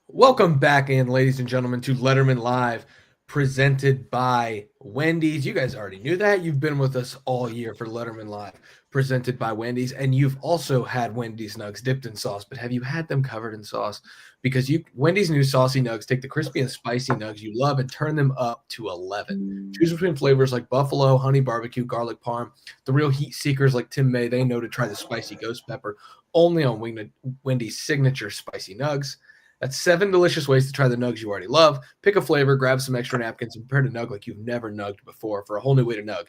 Welcome back in, ladies and gentlemen, to Lettermen Live, presented by Wendy's. You guys already knew that. You've been with us all year for Lettermen Live, presented by Wendy's, and you've also had Wendy's nugs dipped in sauce. But have you had them covered in sauce? Because Wendy's new saucy nugs take the crispy and spicy nugs you love and turn them up to 11. Choose between flavors like buffalo, honey barbecue, garlic parm. The real heat seekers like Tim May, they know to try the spicy ghost pepper, only on Wendy's signature spicy nugs. That's 7 delicious ways to try the nugs you already love. Pick a flavor, grab some extra napkins, and prepare to nug like you've never nugged before for a whole new way to nug.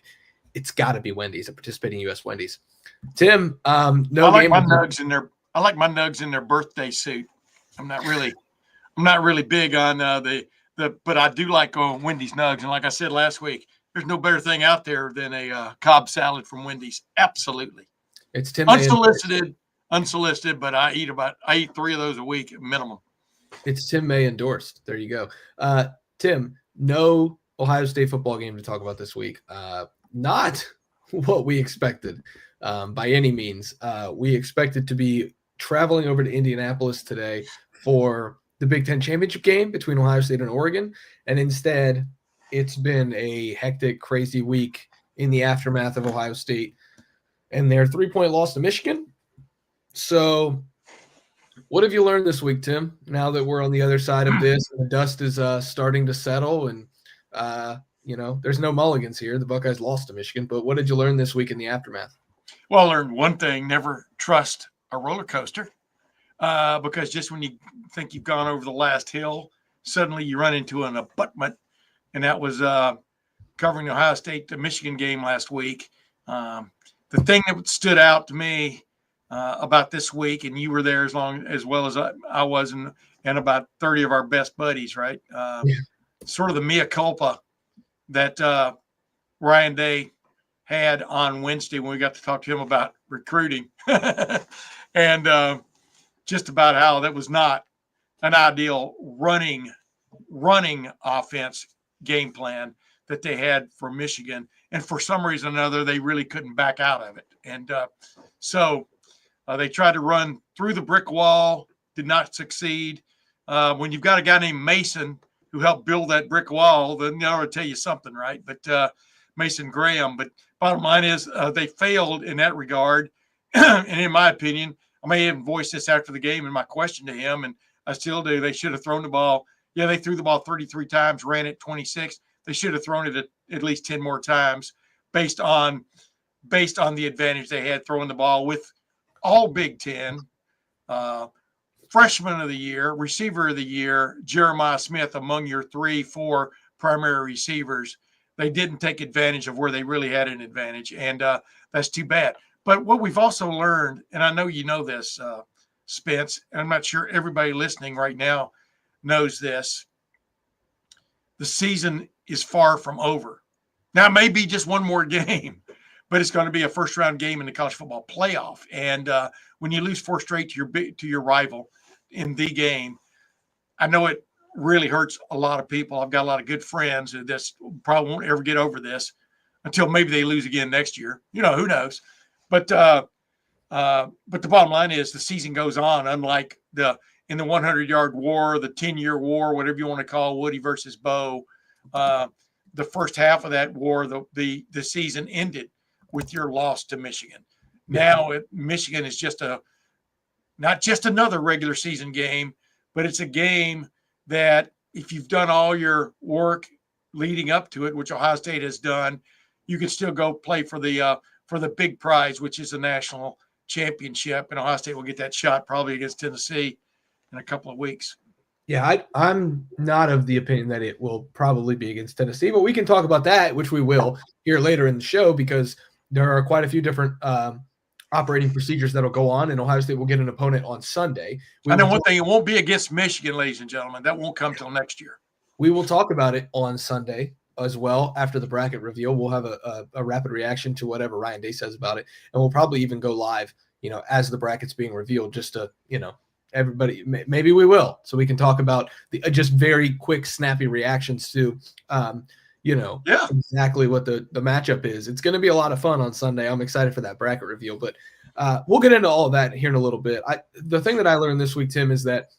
It's got to be Wendy's, a participating U.S. Wendy's. Tim, no I like game. my nugs in their. I like my nugs in their birthday suit. I'm not really big on but I do like Wendy's nugs. And like I said last week, there's no better thing out there than a Cobb salad from Wendy's. Absolutely. It's Tim Unsolicited, but I eat 3 of those a week minimum. It's Tim May endorsed. There you go. Tim, no Ohio State football game to talk about this week. Not what we expected by any means. We expected to be traveling over to Indianapolis today for the Big Ten championship game between Ohio State and Oregon. And instead, it's been a hectic, crazy week in the aftermath of Ohio State and their 3-point loss to Michigan. So what have you learned this week, Tim, now that we're on the other side of this and the dust is starting to settle and, there's no mulligans here. The Buckeyes lost to Michigan, but what did you learn this week in the aftermath? Well, I learned one thing: never trust a roller coaster, because just when you think you've gone over the last hill, suddenly you run into an abutment, and that was covering the Ohio State to Michigan game last week. The thing that stood out to me about this week, and you were there as well as I was, and about 30 of our best buddies, right? Sort of the mea culpa that Ryan Day had on Wednesday when we got to talk to him about recruiting and just about how that was not an ideal running offense game plan that they had for Michigan. And for some reason or another, they really couldn't back out of it. And so they tried to run through the brick wall, did not succeed. When you've got a guy named Mason who helped build that brick wall, then they ought to tell you something, right? But Mason Graham. But bottom line is they failed in that regard. And in my opinion, I may even voice this after the game in my question to him, and I still do. They should have thrown the ball. Yeah, they threw the ball 33 times, ran it 26. They should have thrown it at least 10 more times based on the advantage they had throwing the ball with all Big Ten, freshman of the year, receiver of the year, Jeremiah Smith among your 3-4 primary receivers. They didn't take advantage of where they really had an advantage, and that's too bad. But what we've also learned, and I know you know this, Spence, and I'm not sure everybody listening right now knows this, the season is far from over. Now, it may be just one more game, but it's going to be a first-round game in the college football playoff. And when you lose 4 straight to your rival in the game, I know it really hurts a lot of people. I've got a lot of good friends who probably won't ever get over this until maybe they lose again next year. Who knows? But the bottom line is the season goes on, unlike in the 100-yard war, the 10-year war, whatever you want to call Woody versus Bo. The first half of that war, the season ended with your loss to Michigan. Now Michigan is not just another regular season game, but it's a game that if you've done all your work leading up to it, which Ohio State has done, you can still go play for the big prize, which is the national championship. And Ohio State will get that shot probably against Tennessee in a couple of weeks. Yeah, I'm not of the opinion that it will probably be against Tennessee, but we can talk about that, which we will here later in the show, because there are quite a few different operating procedures that'll go on, and Ohio State will get an opponent on Sunday. I know one thing, it won't be against Michigan, ladies and gentlemen. That won't come till next year. We will talk about it on Sunday as well after the bracket reveal. We'll have a rapid reaction to whatever Ryan Day says about it, and we'll probably even go live, as the bracket's being revealed, just to, everybody, maybe we will, so we can talk about the just very quick, snappy reactions to, exactly what the matchup is. It's going to be a lot of fun on Sunday. I'm excited for that bracket reveal, but we'll get into all of that here in a little bit. The thing that I learned this week, Tim, is that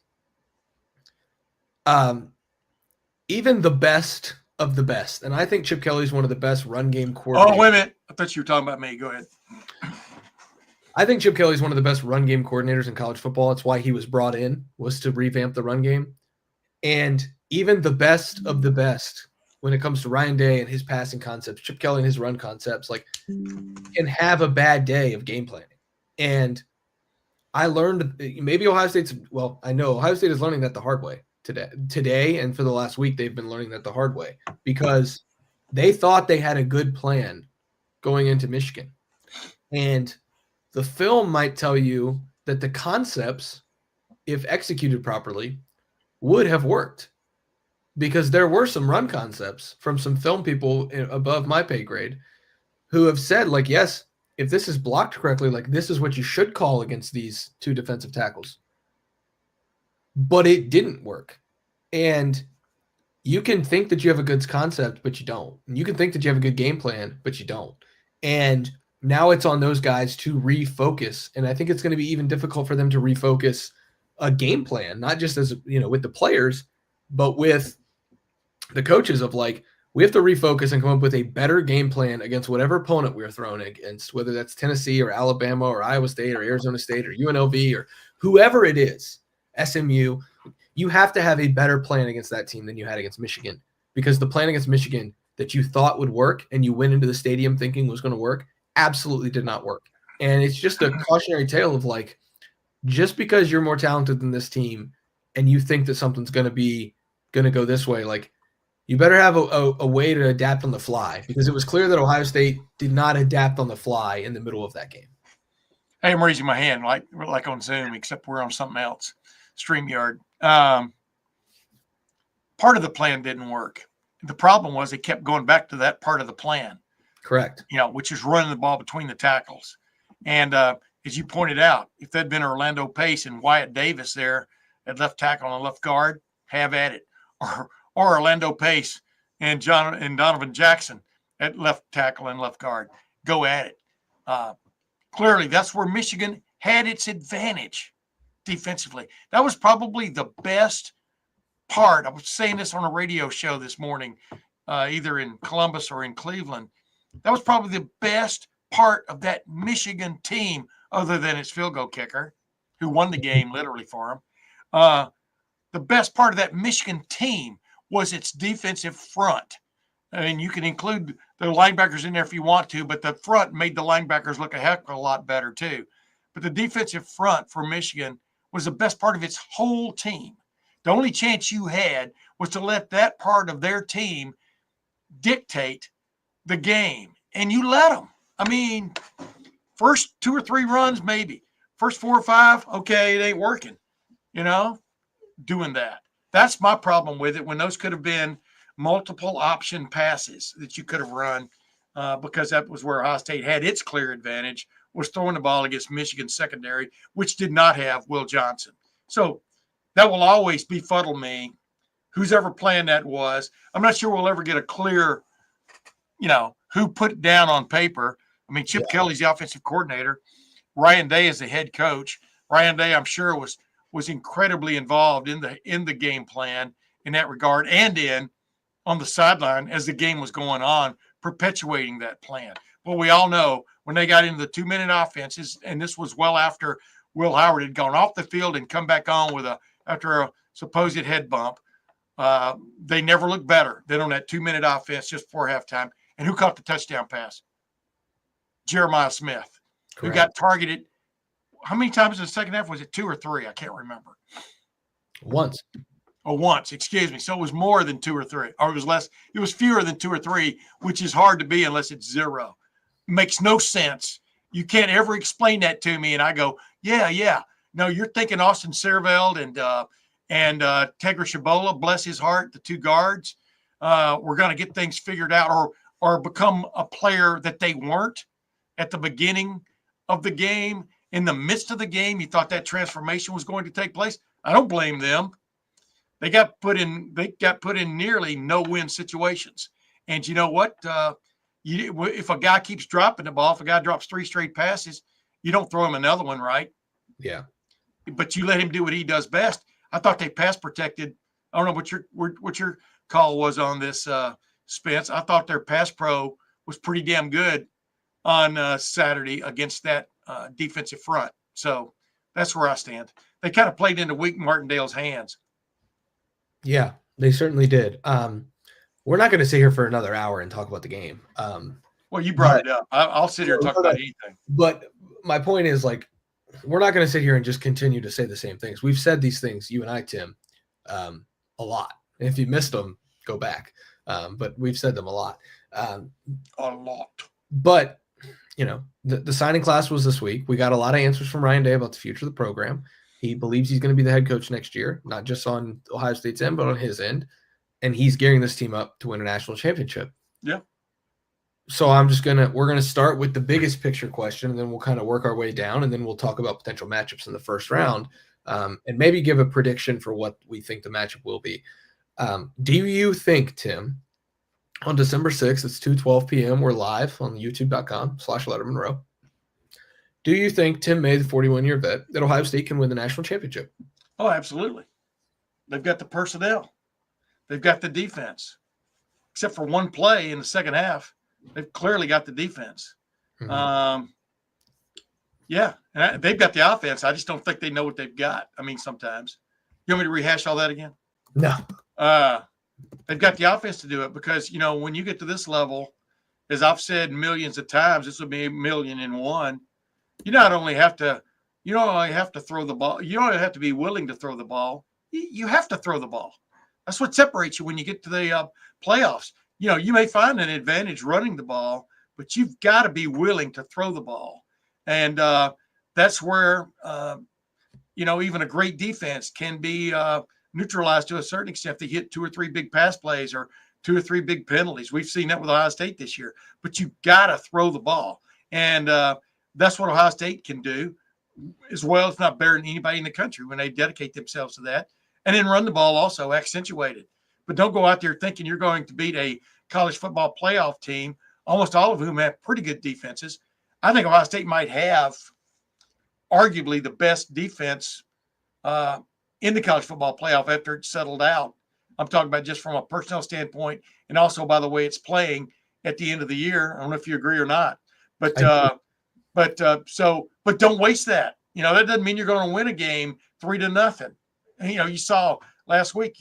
Even the best of the best, and I think Chip Kelly's one of the best run game coordinators. Oh, wait a minute. I thought you were talking about me. Go ahead. I think Chip Kelly's one of the best run game coordinators in college football. That's why he was brought in, was to revamp the run game. And even the best of the best, when it comes to Ryan Day and his passing concepts, Chip Kelly and his run concepts, like, can have a bad day of game planning. And I learned, maybe Ohio State's, well, I know Ohio State is learning that the hard way today, and for the last week, they've been learning that the hard way because they thought they had a good plan going into Michigan. And the film might tell you that the concepts, if executed properly, would have worked because there were some run concepts from some film people above my pay grade who have said, like, yes, if this is blocked correctly, like, this is what you should call against these two defensive tackles. But it didn't work. And you can think that you have a good concept, but you don't. And you can think that you have a good game plan, but you don't. And now it's on those guys to refocus. And I think it's going to be even difficult for them to refocus a game plan, not just as, with the players, but with the coaches of, like, we have to refocus and come up with a better game plan against whatever opponent we're thrown against, whether that's Tennessee or Alabama or Iowa State or Arizona State or UNLV or whoever it is, SMU. You have to have a better plan against that team than you had against Michigan, because the plan against Michigan that you thought would work and you went into the stadium thinking was going to work absolutely did not work. And it's just a cautionary tale of, like, just because you're more talented than this team and you think that something's going to go this way, like, you better have a way to adapt on the fly, because it was clear that Ohio State did not adapt on the fly in the middle of that game. Hey, I'm raising my hand like on Zoom, except we're on something else, StreamYard. Part of the plan didn't work. The problem was they kept going back to that part of the plan. Correct. Which is running the ball between the tackles. And as you pointed out, if that'd been Orlando Pace and Wyatt Davis there at left tackle and left guard, have at it. Or Orlando Pace and Donovan Jackson at left tackle and left guard. Go at it. Clearly, that's where Michigan had its advantage defensively. That was probably the best part. I was saying this on a radio show this morning, either in Columbus or in Cleveland. That was probably the best part of that Michigan team, other than its field goal kicker, who won the game literally for them. The best part of that Michigan team was its defensive front. I mean, you can include the linebackers in there if you want to, but the front made the linebackers look a heck of a lot better too. But the defensive front for Michigan was the best part of its whole team. The only chance you had was to let that part of their team dictate the game, and you let them. I mean, first 2 or 3 runs, maybe. First 4 or 5, okay, it ain't working, doing that. That's my problem with it, when those could have been multiple option passes that you could have run, because that was where Ohio State had its clear advantage, was throwing the ball against Michigan secondary, which did not have Will Johnson. So that will always befuddle me, whose ever plan that was. I'm not sure we'll ever get a clear, who put it down on paper. I mean, Chip Kelly's the offensive coordinator. Ryan Day is the head coach. Ryan Day, I'm sure, was incredibly involved in the game plan in that regard, and on the sideline as the game was going on, perpetuating that plan. Well, we all know when they got into the 2-minute offenses, and this was well after Will Howard had gone off the field and come back on after a supposed head bump, they never looked better than on that 2-minute offense just before halftime. And who caught the touchdown pass? Jeremiah Smith, Correct. Who got targeted. How many times in the second half? Was it 2 or 3? I can't remember. Once. Oh, once, excuse me. So it was more than 2 or 3, or it was less. It was fewer than 2 or 3, which is hard to be unless it's 0. Makes no sense. You can't ever explain that to me. And I go, yeah. No, you're thinking Austin Serveld and Tegra Shabola, bless his heart, the 2 guards. We're going to get things figured out or become a player that they weren't at the beginning of the game. In the midst of the game, you thought that transformation was going to take place. I don't blame them. They got put in nearly no-win situations. And you know what? If a guy keeps dropping the ball, if a guy drops 3 straight passes, you don't throw him another one, right? Yeah. But you let him do what he does best. I thought they pass protected I don't know what your call was on this, Spence. I thought their pass pro was pretty damn good on Saturday against that defensive front. So that's where I stand. They kind of played into Wink Martindale's hands. Yeah, they certainly did. We're not going to sit here for another hour and talk about the game. Well, you brought it up. I'll sit here and talk about anything. But my point is, like, we're not going to sit here and just continue to say the same things. We've said these things, you and I, Tim, a lot. If you missed them, go back. But we've said them a lot. A lot. But, you know, the signing class was this week. We got a lot of answers from Ryan Day about the future of the program. He believes he's going to be the head coach next year, not just on Ohio State's end, but on his end. And he's gearing this team up to win a national championship. Yeah. So we're going to start with the biggest picture question, and then we'll kind of work our way down, and then we'll talk about potential matchups in the first round, and maybe give a prediction for what we think the matchup will be. Do you think, Tim, on December 6th, it's 2:12 p.m., we're live on youtube.com/Lettermen Row. Do you think Tim May, the 41-year vet, that Ohio State can win the national championship? Oh, absolutely. They've got the personnel. They've got the defense. Except for one play in the second half, they've clearly got the defense. Mm-hmm. Yeah, and they've got the offense. I just don't think they know what they've got. I mean, sometimes. You want me to rehash all that again? No. They've got the offense to do it because, you know, when you get to this level, as I've said millions of times, this will be 1,000,001. You not only have to throw the ball. You don't have to be willing to throw the ball. You have to throw the ball. That's what separates you when you get to the playoffs. You know, you may find an advantage running the ball, but you've got to be willing to throw the ball. And that's where, even a great defense can be neutralized to a certain extent. They hit 2 or 3 big pass plays or 2 or 3 big penalties. We've seen that with Ohio State this year. But you've got to throw the ball. And that's what Ohio State can do as well. It's not better than anybody in the country when they dedicate themselves to that. And then run the ball also, accentuated. But don't go out there thinking you're going to beat a college football playoff team, almost all of whom have pretty good defenses. I think Ohio State might have arguably the best defense in the college football playoff after it's settled out. I'm talking about just from a personnel standpoint and also by the way it's playing at the end of the year. I don't know if you agree or not. But don't waste that. You know, that doesn't mean you're going to win a game 3-0. And, you know, you saw last week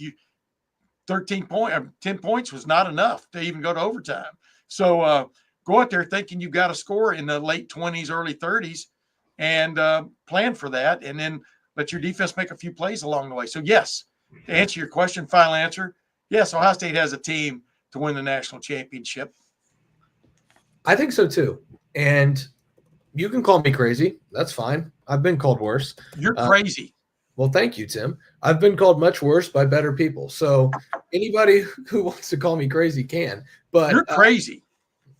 10 points was not enough to even go to overtime. So go out there thinking you've got to score in the late 20s, early 30s and plan for that. And then let your defense make a few plays along the way. So, yes, to answer your question, final answer, yes, Ohio State has a team to win the national championship. I think so, too. And you can call me crazy. That's fine. I've been called worse. You're crazy. Well, thank you, Tim. I've been called much worse by better people. So anybody who wants to call me crazy can. But you're crazy.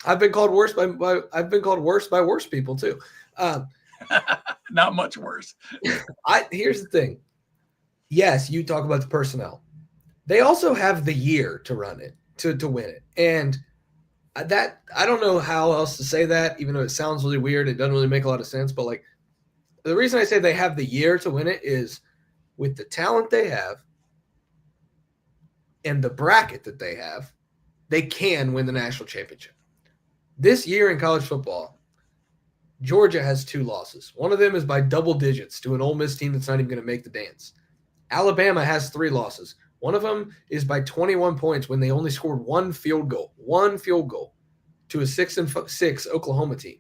I've been called worse by worse people too. Not much worse. Here's the thing. Yes, you talk about the personnel. They also have the year to run it, to win it. And that I don't know how else to say that, even though it sounds really weird. It doesn't really make a lot of sense. But like the reason I say they have the year to win it is with the talent they have and the bracket that they have, they can win the national championship. This year in college football, Georgia has 2 losses. One of them is by double digits to an Ole Miss team that's not even going to make the dance. Alabama has 3 losses. One of them is by 21 points when they only scored one field goal to a 6-6 Oklahoma team.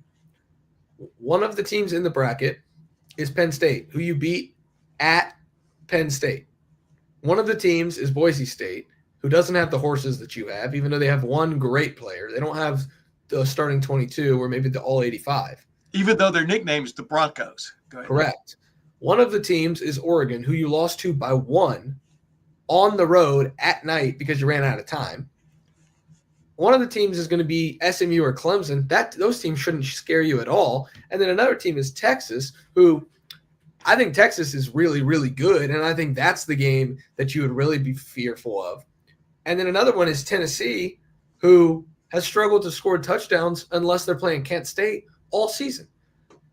One of the teams in the bracket is Penn State, who you beat at Penn State. One of the teams is Boise State, who doesn't have the horses that you have, even though they have one great player. They don't have the starting 22 or maybe the all 85. Even though their nickname is the Broncos. Go ahead. Correct. One of the teams is Oregon, who you lost to by 1 on the road at night because you ran out of time. One of the teams is going to be SMU or Clemson. Those teams shouldn't scare you at all. And then another team is Texas, who I think Texas is really, really good. And I think that's the game that you would really be fearful of. And then another one is Tennessee, who has struggled to score touchdowns unless they're playing Kent State all season.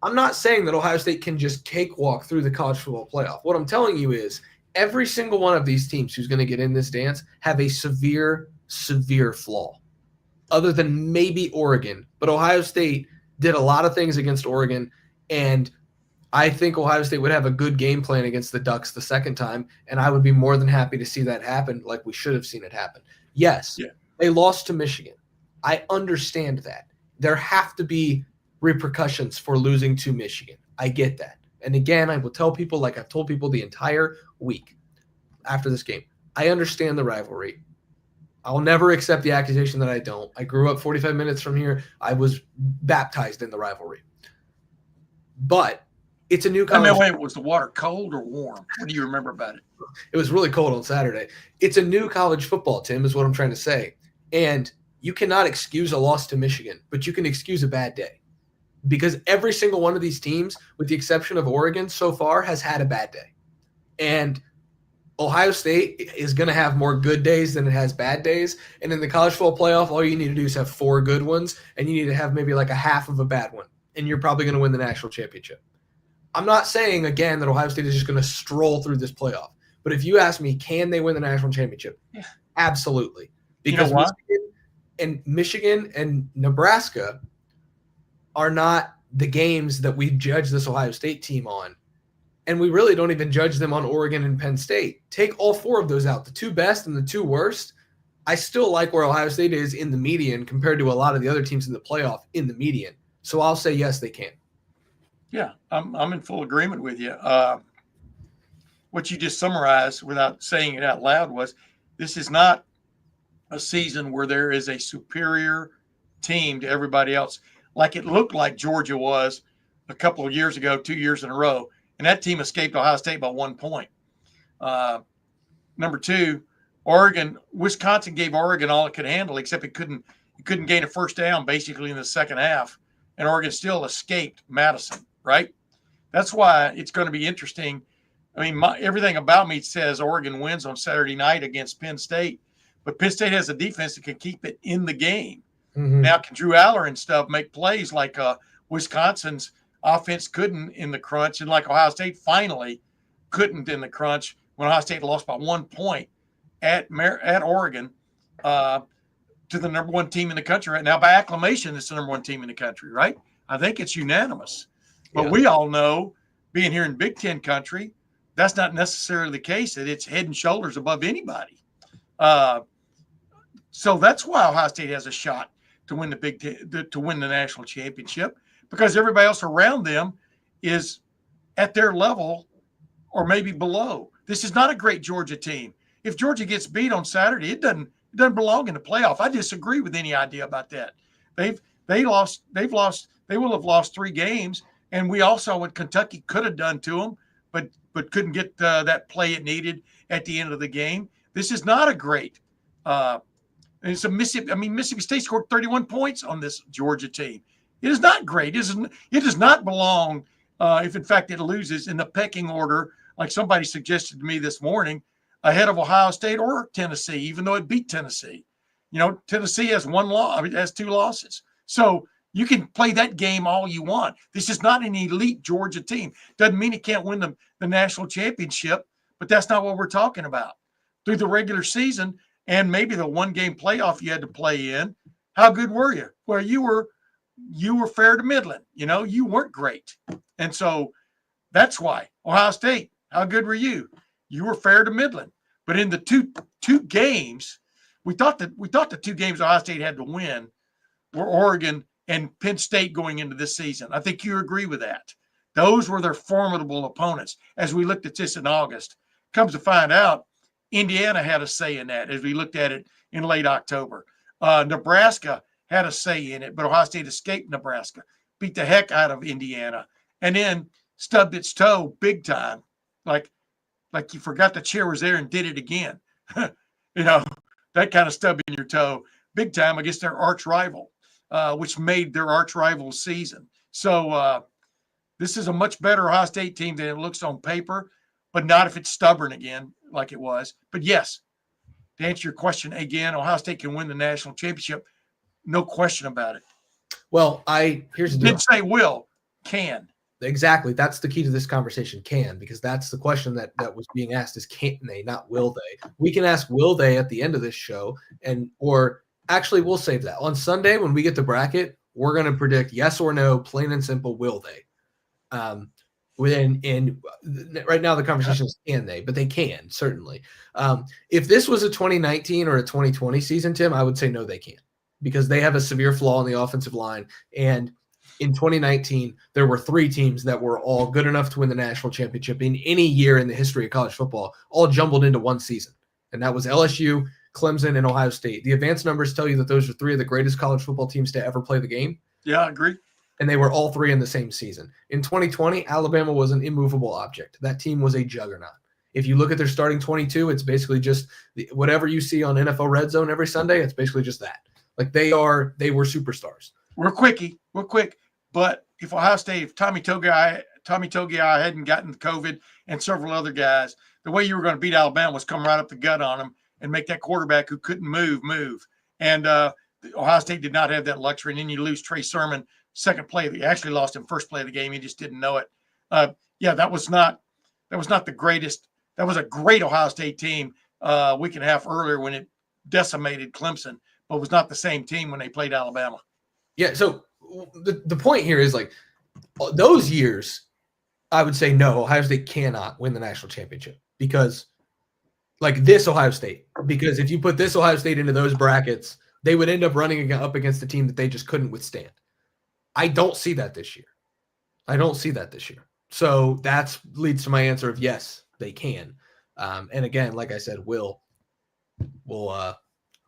I'm not saying that Ohio State can just cakewalk through the college football playoff. What I'm telling you is every single one of these teams who's going to get in this dance have a severe, severe flaw, other than maybe Oregon. But Ohio State did a lot of things against Oregon, and I think Ohio State would have a good game plan against the Ducks the second time, and I would be more than happy to see that happen like we should have seen it happen. Yes, They lost to Michigan. I understand that. There have to be repercussions for losing to Michigan. I get that. And again, I will tell people, like I've told people the entire week after this game, I understand the rivalry. I'll never accept the accusation that I don't. I grew up 45 minutes from here. I was baptized in the rivalry. But it's a new college. Wait, was the water cold or warm? What do you remember about it? It was really cold on Saturday. It's a new college football, Tim, is what I'm trying to say. And you cannot excuse a loss to Michigan, but you can excuse a bad day. Because every single one of these teams, with the exception of Oregon so far, has had a bad day. And Ohio State is going to have more good days than it has bad days. And in the college football playoff, all you need to do is have 4 good ones, and you need to have maybe like a half of a bad one. And you're probably going to win the national championship. I'm not saying, again, that Ohio State is just going to stroll through this playoff. But if you ask me, can they win the national championship? Yeah. Absolutely. Because Michigan and Nebraska are not the games that we judge this Ohio State team on. And we really don't even judge them on Oregon and Penn State. Take all 4 of those out, the 2 best and the 2 worst. I still like where Ohio State is in the median compared to a lot of the other teams in the playoff in the median. So I'll say yes, they can. Yeah, I'm in full agreement with you. What you just summarized without saying it out loud was this is not a season where there is a superior team to everybody else, like it looked like Georgia was a couple of years ago, 2 years in a row. And that team escaped Ohio State by 1 point. Number 2, Wisconsin gave Oregon all it could handle, except it couldn't gain a first down basically in the second half. And Oregon still escaped Madison, right? That's why it's going to be interesting. I mean, everything about me says Oregon wins on Saturday night against Penn State, but Penn State has a defense that can keep it in the game. Mm-hmm. Now, can Drew Aller and stuff make plays like Wisconsin's offense couldn't in the crunch, and like Ohio State finally couldn't in the crunch when Ohio State lost by 1 point at Oregon to the number 1 team in the country right now. By acclamation, it's the number 1 team in the country, right? I think it's unanimous. But we all know, being here in Big Ten country, that's not necessarily the case, that it's head and shoulders above anybody. So that's why Ohio State has a shot to win to win the national championship, because everybody else around them is at their level or maybe below. This is not a great Georgia team. If Georgia gets beat on Saturday, it doesn't belong in the playoff. I disagree with any idea about that. They will have lost 3 games, and we all saw what Kentucky could have done to them, but couldn't get that play it needed at the end of the game. This is not a great. It's a Mississippi State scored 31 points on this Georgia team. It is not great. It does not belong, if in fact it loses, in the pecking order, like somebody suggested to me this morning, ahead of Ohio State or Tennessee, even though it beat Tennessee. You know, Tennessee has 1 loss. I mean, it has 2 losses. So you can play that game all you want. This is not an elite Georgia team. Doesn't mean it can't win the national championship, but that's not what we're talking about. Through the regular season and maybe the 1-game playoff you had to play in, how good were you? Well, you were fair to middling. You know, you weren't great. And so that's why. Ohio State, how good were you? You were fair to middling. But in the two games, we thought the 2 games Ohio State had to win were Oregon and Penn State going into this season. I think you agree with that. Those were their formidable opponents. As we looked at this in August, comes to find out, Indiana had a say in that as we looked at it in late October. Nebraska had a say in it, but Ohio State escaped Nebraska, beat the heck out of Indiana, and then stubbed its toe big time, like you forgot the chair was there and did it again. You know, that kind of stubbing your toe big time against their arch rival, which made their arch rival season. So this is a much better Ohio State team than it looks on paper, but not if it's stubborn again like it was. But yes, to answer your question again, Ohio State can win the national championship. No question about it. Well, here's the deal. Didn't say will, can. exactly. That's the key to this conversation. Can, because that's the question that was being asked is can they, not will they. We can ask will they at the end of this show, or actually we'll save that. On Sunday when we get the bracket, we're going to predict yes or no, plain and simple, will they. And right now the conversation is can they, but they can certainly. If this was a 2019 or a 2020 season, Tim, I would say no, they can't, because they have a severe flaw in the offensive line. And in 2019, there were 3 teams that were all good enough to win the national championship in any year in the history of college football, all jumbled into one season. And that was LSU, Clemson, and Ohio State. The advanced numbers tell you that those are 3 of the greatest college football teams to ever play the game. Yeah, I agree. And they were all 3 in the same season. In 2020, Alabama was an immovable object. That team was a juggernaut. If you look at their starting 22, it's basically just whatever you see on NFL Red Zone every Sunday, it's basically just that. Like they were superstars. We're quick. But if Ohio State, if Tommy Togiai hadn't gotten COVID and several other guys, the way you were going to beat Alabama was come right up the gut on them and make that quarterback who couldn't move. And Ohio State did not have that luxury. And then you lose Trey Sermon, second play. They actually lost him first play of the game. He just didn't know it. That was not the greatest. That was a great Ohio State team a week and a half earlier when it decimated Clemson, but was not the same team when they played Alabama. Yeah, so the point here is like those years, I would say no, Ohio State cannot win the national championship because like this Ohio State, because if you put this Ohio State into those brackets, they would end up running up against a team that they just couldn't withstand. I don't see that this year. So that leads to my answer of yes, they can. And again, like I said, we'll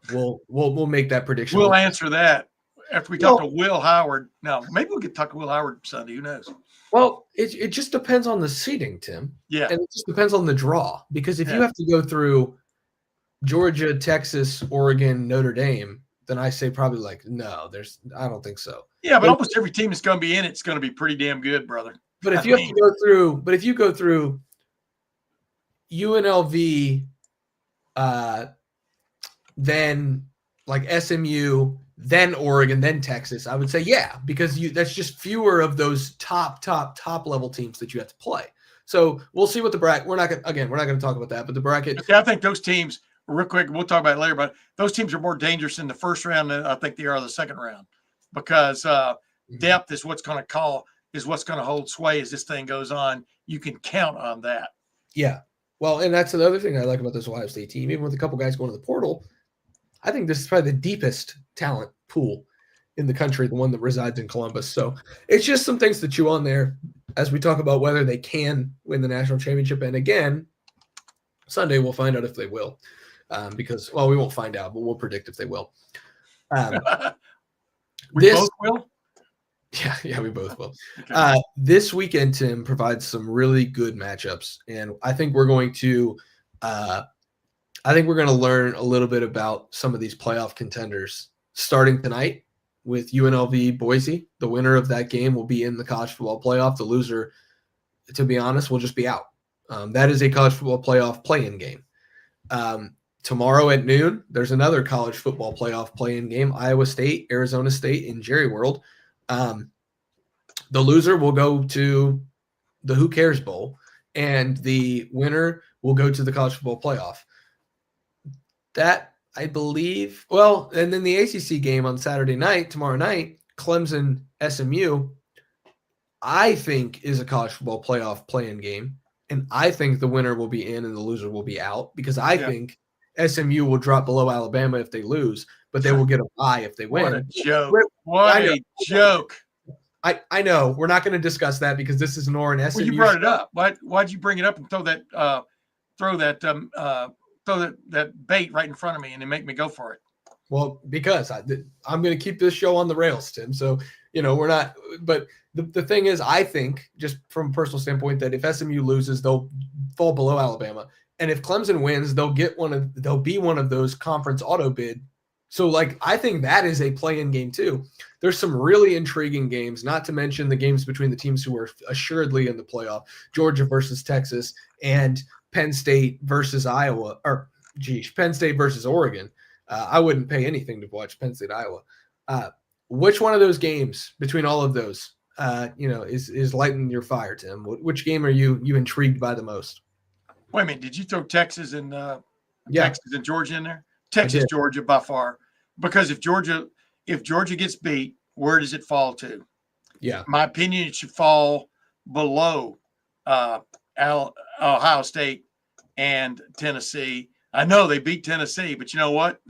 make that prediction. We'll answer that after we talk to Will Howard. Now, maybe we could talk to Will Howard Sunday. Who knows? Well, it just depends on the seeding, Tim. Yeah. And it just depends on the draw. Because if you have to go through Georgia, Texas, Oregon, Notre Dame, then I say probably like, no, I don't think so. Yeah, but almost every team that's going to be in it's going to be pretty damn good, brother. But if you go through UNLV, then like SMU, then Oregon, then Texas, I would say yeah, because that's just fewer of those top level teams that you have to play. So we'll see what the bracket. We're not going to talk about that, but the bracket. Okay, I think those teams, real quick, we'll talk about it later, but those teams are more dangerous in the first round than I think they are the second round, because depth is what's going to hold sway as this thing goes on. You can count on that. Yeah. Well, and that's another thing I like about this Ohio State team. Even with a couple guys going to the portal, I think this is probably the deepest talent pool in the country, the one that resides in Columbus. So it's just some things to chew on there as we talk about whether they can win the national championship. And again, Sunday we'll find out if they will, because, well, we won't find out, but we'll predict if they will. We both will? Yeah, we both will. Okay. This weekend, Tim, provides some really good matchups, and I think we're going to learn a little bit about some of these playoff contenders starting tonight with UNLV Boise. The winner of that game will be in the college football playoff. The loser, to be honest, will just be out. That is a college football playoff play-in game. Tomorrow at noon, there's another college football playoff play-in game, Iowa State, Arizona State in Jerry World. The loser will go to the Who Cares Bowl, and the winner will go to the college football playoff. That, I believe, well, and then the ACC game on Saturday night, tomorrow night, Clemson SMU, I think is a college football playoff play-in game, and I think the winner will be in and the loser will be out, because I think SMU will drop below Alabama if they lose, but they will get a bye if they win. What a joke. What a joke. I know. We're not going to discuss that because this is an or an SMU. Well, you brought it up. Why'd you bring it up and throw that bait right in front of me and then make me go for it? Well, because I'm going to keep this show on the rails, Tim. So, we're not – but the thing is, I think, just from a personal standpoint, that if SMU loses, they'll fall below Alabama. And if Clemson wins, they'll be one of those conference auto bid. So, I think that is a play-in game too. There's some really intriguing games, not to mention the games between the teams who are assuredly in the playoff, Georgia versus Texas and Penn State versus Iowa, Penn State versus Oregon. I wouldn't pay anything to watch Penn State, Iowa. Which one of those games between all of those is lighting your fire, Tim? Which game are you intrigued by the most? Wait a minute, did you throw Texas and Yeah, Texas and Georgia in there? I Texas, did. Georgia by far, because if Georgia gets beat, where does it fall to? Yeah, In my opinion, it should fall below uh, Ohio State and Tennessee. I know they beat Tennessee, but you know what?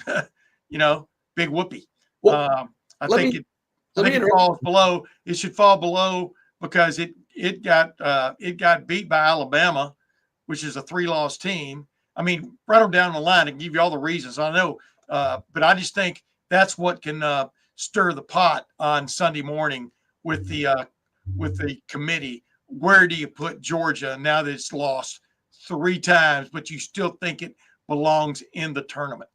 Big whoopee. well, I let think me it. I let me think it interrupt. falls below. It should fall below because it got beat by Alabama, which is a 3-loss team. I mean, right on down the line and give you all the reasons. I know, but I just think that's what can stir the pot on Sunday morning with the committee. Where do you put Georgia now that it's lost 3 times, but you still think it belongs in the tournament?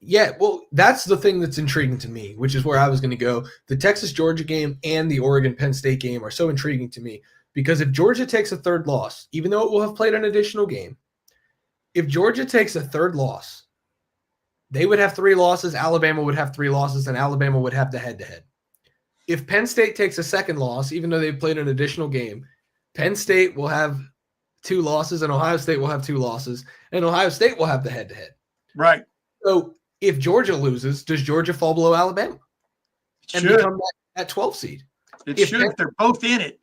Yeah, well, that's the thing that's intriguing to me, which is where I was going to go. The Texas Georgia game and the Oregon Penn State game are so intriguing to me because if Georgia takes a third loss, even though it will have played an additional game, if Georgia takes a third loss, they would have 3 losses, Alabama would have 3 losses, and Alabama would have the head-to-head. If Penn State takes a second loss, even though they've played an additional game, Penn State will have 2 losses and Ohio State will have 2 losses, and Ohio State will have the head-to-head. Right. So if Georgia loses, does Georgia fall below Alabama and become that 12 seed? If they're both in it,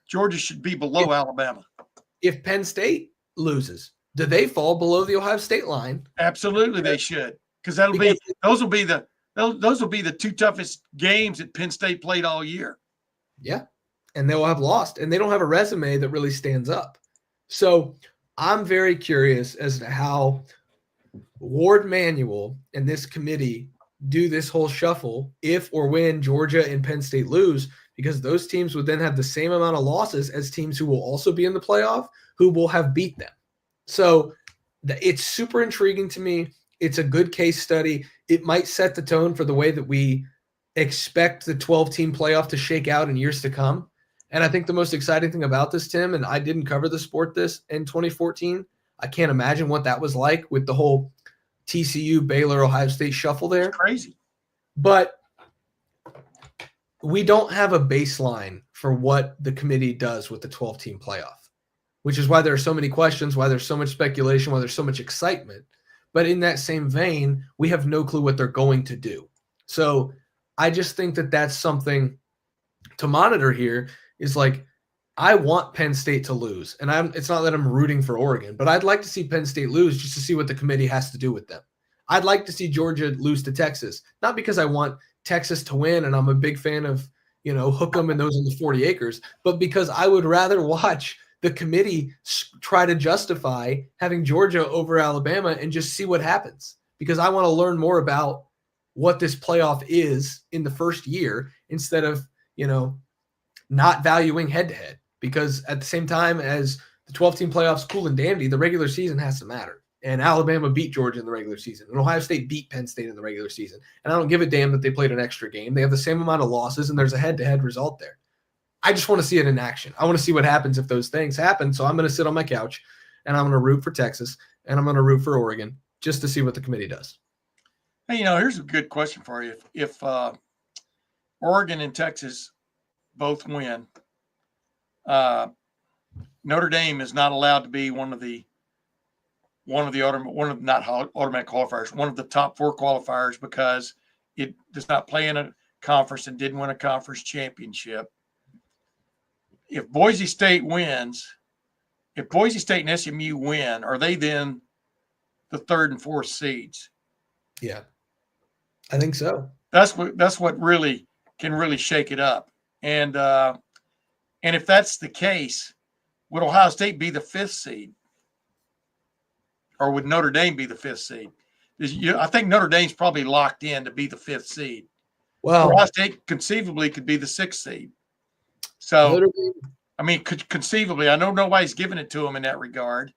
Georgia should be below Alabama. If Penn State loses, do they fall below the Ohio State line? Absolutely, they should, because those will be the 2 toughest games that Penn State played all year. Yeah, and they will have lost, and they don't have a resume that really stands up. So I'm very curious as to how Ward Manuel and this committee do this whole shuffle if or when Georgia and Penn State lose, because those teams would then have the same amount of losses as teams who will also be in the playoff who will have beat them. So it's super intriguing to me. It's a good case study. It might set the tone for the way that we expect the 12-team playoff to shake out in years to come. And I think the most exciting thing about this, Tim, and I didn't cover the sport this in 2014. I can't imagine what that was like with the whole TCU, Baylor, Ohio State shuffle there. It's crazy. But we don't have a baseline for what the committee does with the 12-team playoff, which is why there are so many questions, why there's so much speculation, why there's so much excitement. But in that same vein, we have no clue what they're going to do. So I just think that that's something to monitor here is like, I want Penn State to lose. And it's not that I'm rooting for Oregon, but I'd like to see Penn State lose just to see what the committee has to do with them. I'd like to see Georgia lose to Texas, not because I want Texas to win and I'm a big fan of, hook 'em and those in the 40 acres, but because I would rather watch the committee try to justify having Georgia over Alabama and just see what happens, because I want to learn more about what this playoff is in the first year instead of, not valuing head-to-head. Because at the same time as the 12-team playoffs cool and dandy, the regular season has to matter. And Alabama beat Georgia in the regular season. And Ohio State beat Penn State in the regular season. And I don't give a damn that they played an extra game. They have the same amount of losses, and there's a head-to-head result there. I just want to see it in action. I want to see what happens if those things happen. So I'm going to sit on my couch, and I'm going to root for Texas, and I'm going to root for Oregon just to see what the committee does. Hey, here's a good question for you. If Oregon and Texas both win, Notre Dame is not allowed to be one of the not automatic qualifiers, one of the top 4 qualifiers, because it does not play in a conference and didn't win a conference championship. If Boise State and SMU win, are they then the 3rd and 4th seeds? Yeah, I think so. That's what really can shake it up. And if that's the case, would Ohio State be the 5th seed? Or would Notre Dame be the 5th seed? I think Notre Dame's probably locked in to be the 5th seed. Well, Ohio State conceivably could be the 6th seed. So, conceivably, I know nobody's giving it to them in that regard,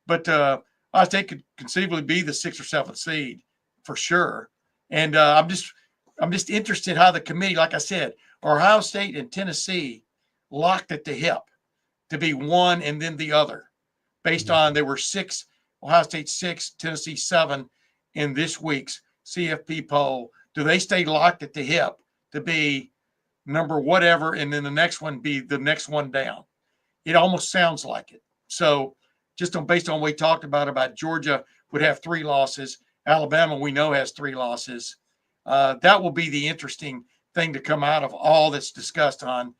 but Ohio State could conceivably be the 6th or 7th seed for sure. And I'm just interested how the committee, like I said, Ohio State and Tennessee locked at the hip to be one and then the other, based on there were 6, Ohio State 6, Tennessee 7 in this week's CFP poll. Do they stay locked at the hip to be number whatever, and then the next one be the next one down. It almost sounds like it. So just based on what we talked about Georgia would have 3 losses. Alabama, we know, has 3 losses. That will be the interesting thing to come out of all that's discussed on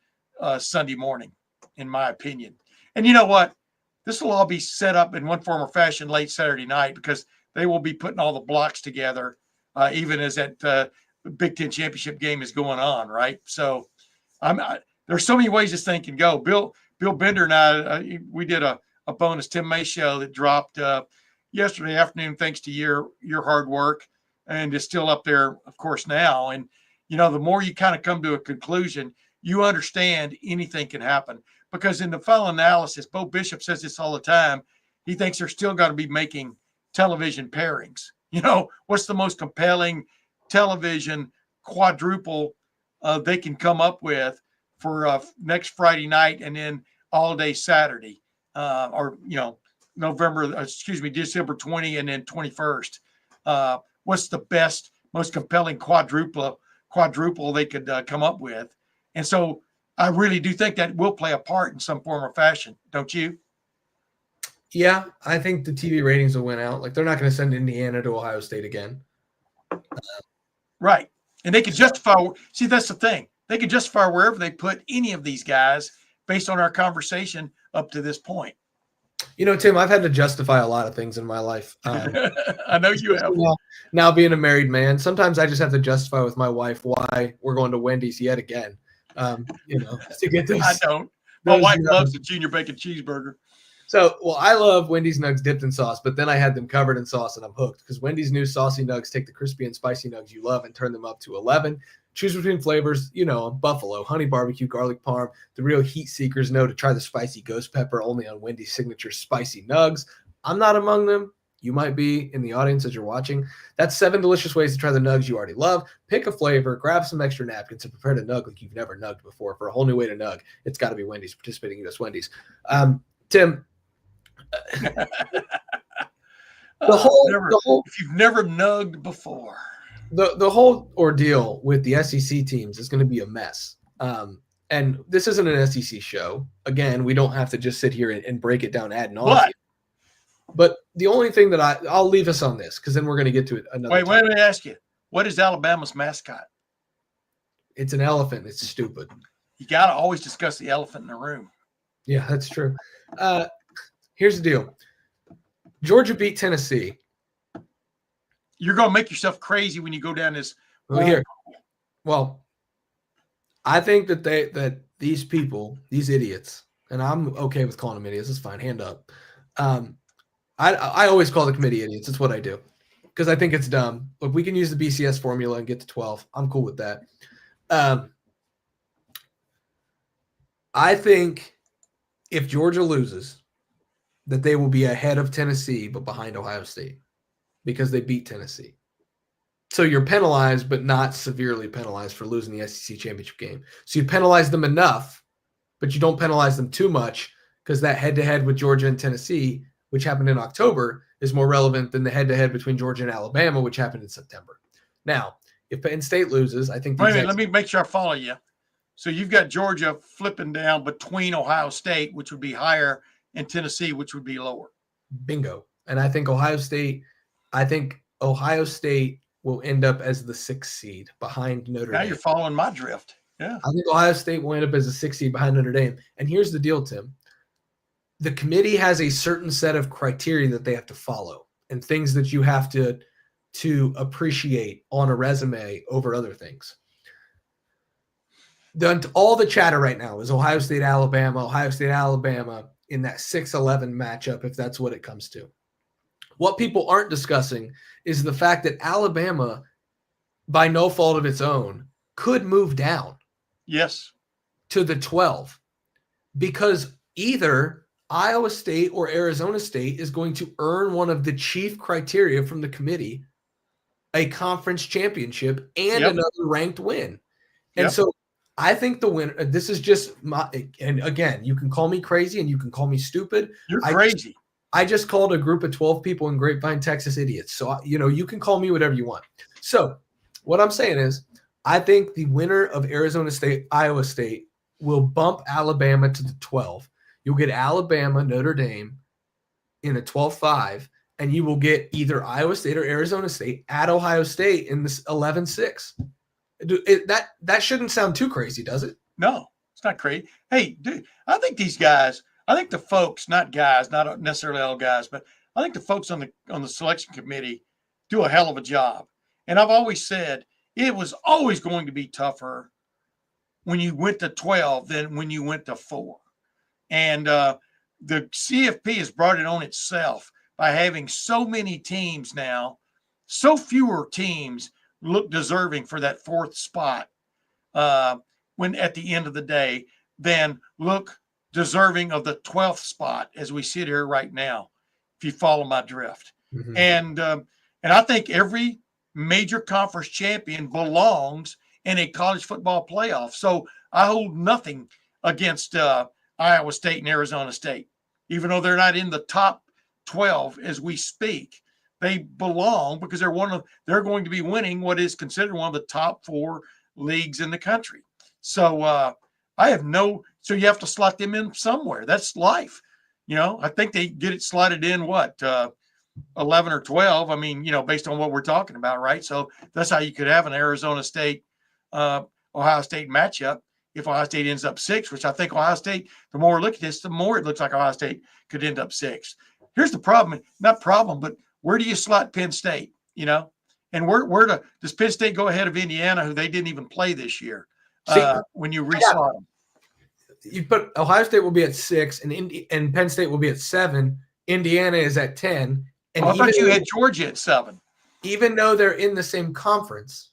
Sunday morning, in my opinion. And you know what? This will all be set up in one form or fashion late Saturday night, because they will be putting all the blocks together, even as that Big Ten championship game is going on, right? So there's so many ways this thing can go. Bill Bender and I, we did a bonus Tim May show that dropped yesterday afternoon, thanks to your hard work, and is still up there, of course, now. And, you know, the more you kind of come to a conclusion, you understand anything can happen. Because in the final analysis, Bo Bishop says this all the time, he thinks they're still going to be making television pairings. You know, what's the most compelling television quadruple they can come up with for next Friday night and then all day Saturday, or, you know, December 20 and then 21st. What's the best, most compelling quadruple they could come up with? And so I really do think that will play a part in some form or fashion. Don't you? Yeah, I think the TV ratings will win out. Like, they're not going to send Indiana to Ohio State again. Right. And they could justify, see, that's the thing. They could justify wherever they put any of these guys based on our conversation up to this point. You know, Tim, I've had to justify a lot of things in my life. I know you have. Now being a married man, sometimes I just have to justify with my wife why we're going to Wendy's yet again. You know, to get those. I don't. My wife loves the junior bacon cheeseburger. So, well, I love Wendy's nugs dipped in sauce, but then I had them covered in sauce and I'm hooked, because Wendy's new saucy nugs take the crispy and spicy nugs you love and turn them up to 11. Choose between flavors, you know, buffalo, honey barbecue, garlic parm. The real heat seekers know to try the spicy ghost pepper only on Wendy's signature spicy nugs. I'm not among them. You might be in the audience as you're watching. That's 7 delicious ways to try the nugs you already love. Pick a flavor, grab some extra napkins, and prepare to nug like you've never nugged before. For a whole new way to nug, it's got to be Wendy's, participating U.S. Wendy's. Tim, the whole if you've never nugged before, the whole ordeal with the SEC teams is going to be a mess. And this isn't an SEC show. Again, we don't have to just sit here and break it down ad nauseum. But the only thing that I'll leave us on this, because then we're going to get to it another time. Wait, let me ask you. What is Alabama's mascot? It's an elephant. It's stupid. You got to always discuss the elephant in the room. Yeah, that's true. Here's the deal. Georgia beat Tennessee. You're going to make yourself crazy when you go down this. Well, I think that these people, these idiots, and I'm okay with calling them idiots. It's fine. Hand up. I always call the committee idiots. It's what I do, because I think it's dumb. Look, we can use the BCS formula and get to 12. I'm cool with that. I think if Georgia loses, that they will be ahead of Tennessee but behind Ohio State, because they beat Tennessee. So you're penalized but not severely penalized for losing the SEC championship game. So you penalize them enough, but you don't penalize them too much, because that head-to-head with Georgia and Tennessee, which happened in October, is more relevant than the head-to-head between Georgia and Alabama, which happened in September. Now, if Penn State loses, I think... Wait a minute, let me make sure I follow you. So you've got Georgia flipping down between Ohio State, which would be higher, and Tennessee, which would be lower. Bingo. And I think Ohio State will end up as the 6th seed behind Notre Dame. Now you're following my drift. Yeah. I think Ohio State will end up as a 6th seed behind Notre Dame. And here's the deal, Tim. The committee has a certain set of criteria that they have to follow, and things that you have to appreciate on a resume over other things. All the chatter right now is Ohio State, Alabama in that 6-11 matchup, if that's what it comes to. What people aren't discussing is the fact that Alabama, by no fault of its own, could move down. Yes. To the 12, because either Iowa State or Arizona State is going to earn one of the chief criteria from the committee, a conference championship and another ranked win. And so I think the winner, this is just and again, you can call me crazy and you can call me stupid. You're crazy. I just called a group of 12 people in Grapevine, Texas idiots. So, you can call me whatever you want. So what I'm saying is, I think the winner of Arizona State, Iowa State will bump Alabama to the 12. You'll get Alabama, Notre Dame in a 12-5, and you will get either Iowa State or Arizona State at Ohio State in this 11-6. That shouldn't sound too crazy, does it? No, it's not crazy. Hey, dude, I think these guys, I think the folks, not guys, not necessarily all guys, but I think the folks on the selection committee do a hell of a job. And I've always said it was always going to be tougher when you went to 12 than when you went to 4. And the CFP has brought it on itself by having so many teams now, so fewer teams look deserving for that 4th spot when at the end of the day than look deserving of the 12th spot as we sit here right now, if you follow my drift. Mm-hmm. And I think every major conference champion belongs in a college football playoff. So I hold nothing against Iowa State and Arizona State, even though they're not in the top 12 as we speak. They belong because they're going to be winning what is considered one of the top 4 leagues in the country. So so you have to slot them in somewhere. That's life. I think they get it slotted in 11 or 12. I mean, based on what we're talking about, right? So that's how you could have an Arizona State, Ohio State matchup if Ohio State ends up 6, which I think Ohio State, the more we look at this, the more it looks like Ohio State could end up 6. Here's the problem, not problem, but where do you slot Penn State, And where does Penn State go ahead of Indiana, who they didn't even play this year, when you reslot them? You put Ohio State will be at 6 and Penn State will be at 7. Indiana is at 10. And I thought you had Georgia at 7. Even though they're in the same conference,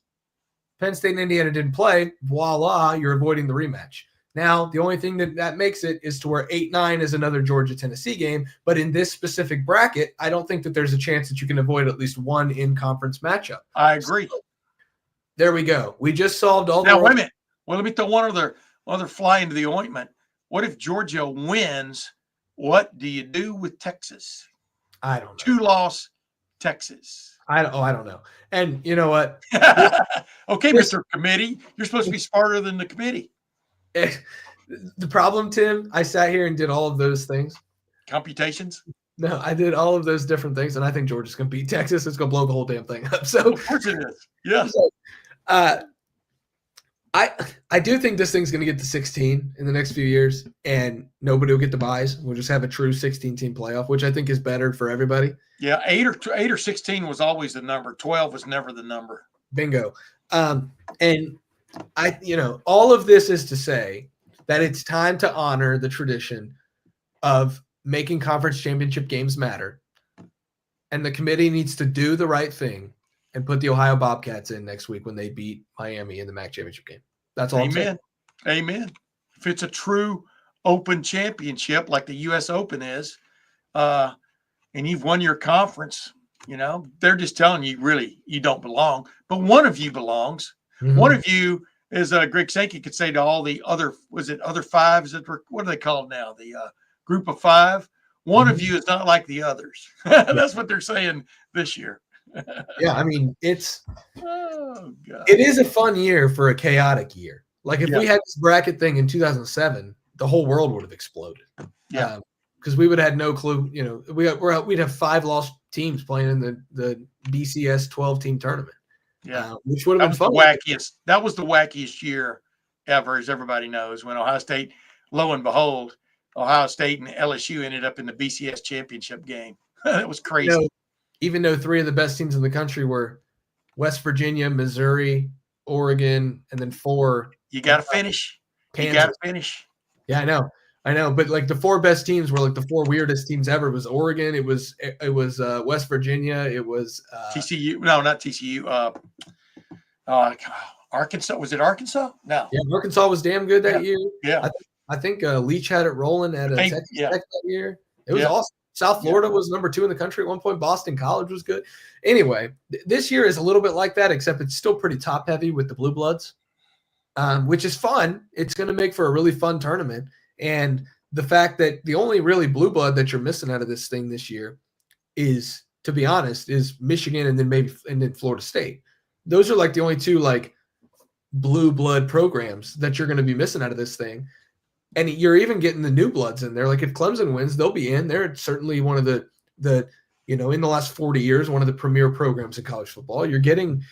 Penn State and Indiana didn't play. Voila, you're avoiding the rematch. Now, the only thing that makes it is to where 8-9 is another Georgia-Tennessee game. But in this specific bracket, I don't think that there's a chance that you can avoid at least one in-conference matchup. I agree. So, there we go. We just solved all now, wait a minute. Well, let me throw one other fly into the ointment. What if Georgia wins? What do you do with Texas? I don't know. 2-loss Texas. I don't know. And you know what? Okay, Mr. Committee, you're supposed to be smarter than the committee. The problem, Tim, I sat here and did all of those things. Computations? No, I did all of those different things, and I think Georgia's going to beat Texas. It's going to blow the whole damn thing up. So, of course it is. Yeah. So, I do think this thing's going to get to 16 in the next few years, and nobody will get the buys. We'll just have a true 16-team playoff, which I think is better for everybody. Yeah, 8 or 16 was always the number. 12 was never the number. Bingo. And all of this is to say that it's time to honor the tradition of making conference championship games matter. And the committee needs to do the right thing and put the Ohio Bobcats in next week when they beat Miami in the MAC championship game. That's all. Amen. Amen. If it's a true open championship like the U.S. Open is, and you've won your conference, they're just telling you really you don't belong. But one of you belongs. Mm-hmm. One of you, as Greg Sankey could say to all the other, other 5? What do they call it now? The group of 5. One of you is not like the others. That's what they're saying this year. Yeah, I mean, it is a fun year for a chaotic year. Like if we had this bracket thing in 2007, the whole world would have exploded. Yeah. Because we would have had no clue, we'd have 5 lost teams playing in the BCS 12-team tournament. Yeah. Which would have been fun. That was the wackiest year ever, as everybody knows, when Ohio State, lo and behold, Ohio State and LSU ended up in the BCS championship game. It was crazy. Even though 3 of the best teams in the country were West Virginia, Missouri, Oregon, and then 4. You got to finish. Kansas. You got to finish. Yeah, I know. But like the 4 best teams were like the 4 weirdest teams ever. It was Oregon. It was West Virginia. It was TCU. No, not TCU. Arkansas. Was it Arkansas? No. Yeah, Arkansas was damn good that year. Yeah. I think Leach had it rolling at Texas Tech that year. It was awesome. South Florida was number 2 in the country at one point. Boston College was good. Anyway, this year is a little bit like that, except it's still pretty top heavy with the Blue Bloods, which is fun. It's going to make for a really fun tournament. And the fact that the only really blue blood that you're missing out of this thing this year is, to be honest, is Michigan and then Florida State. Those are like the only 2 like blue blood programs that you're going to be missing out of this thing. And you're even getting the new bloods in there. Like if Clemson wins, they'll be in. They're certainly one of the in the last 40 years, one of the premier programs in college football. You're getting,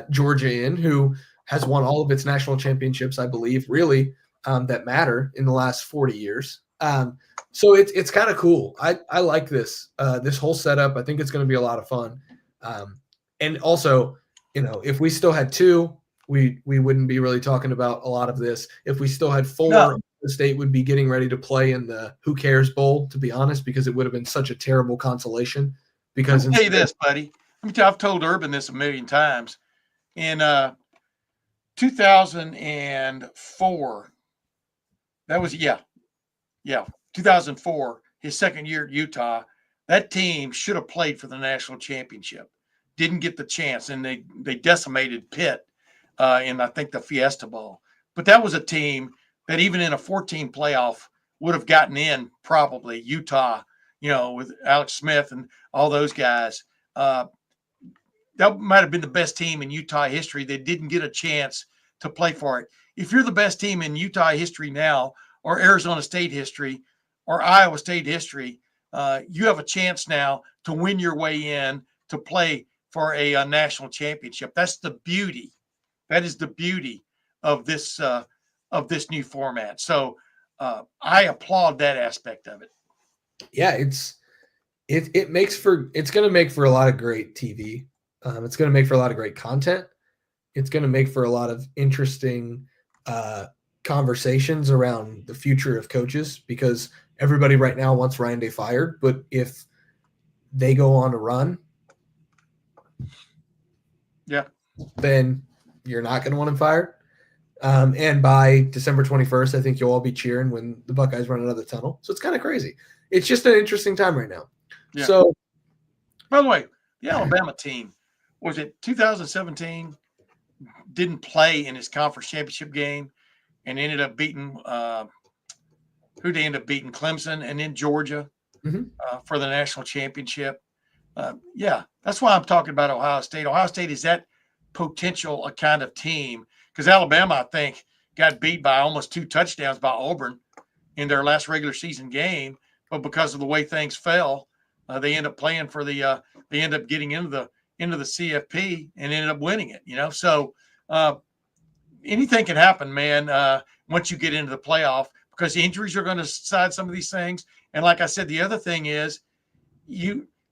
Georgia in, who has won all of its national championships, I believe, really, that matter in the last 40 years. So it's kind of cool. I like this whole setup. I think it's going to be a lot of fun. And also, if we still had 2, we wouldn't be really talking about a lot of this. If we still had 4, the state would be getting ready to play in the Who Cares Bowl, to be honest, because it would have been such a terrible consolation. Because I'll tell you this, buddy. Let me tell you, I've told Urban this a million times. In 2004, that was 2004, his second year at Utah, that team should have played for the national championship. Didn't get the chance, and they decimated Pitt in, I think, the Fiesta Bowl. But that was a team that even in a 14 playoff would have gotten in, probably, Utah, with Alex Smith and all those guys. That might have been the best team in Utah history. They didn't get a chance to play for it. If you're the best team in Utah history now, or Arizona State history, or Iowa State history, you have a chance now to win your way in to play for a national championship. That's the beauty. That is the beauty of this new format. So I applaud that aspect of it. Yeah, it's going to make for a lot of great TV. It's going to make for a lot of great content. It's going to make for a lot of interesting conversations around the future of coaches, because everybody right now wants Ryan Day fired. But if they go on a run, then you're not going to want him fired. And by December 21st, I think you'll all be cheering when the Buckeyes run another tunnel. So it's kind of crazy. It's just an interesting time right now. Yeah. So, by the way, the Alabama team, was it 2017, didn't play in his conference championship game and ended up beating who they ended up beating? Clemson and then Georgia for the national championship. That's why I'm talking about Ohio State. Ohio State is that potential a kind of team, because Alabama, I think, got beat by almost 2 touchdowns by Auburn in their last regular season game, but because of the way things fell, they end up playing for the they end up getting into the CFP and ended up winning it. So anything can happen, man. Once you get into the playoff, because the injuries are going to decide some of these things. And like I said, the other thing is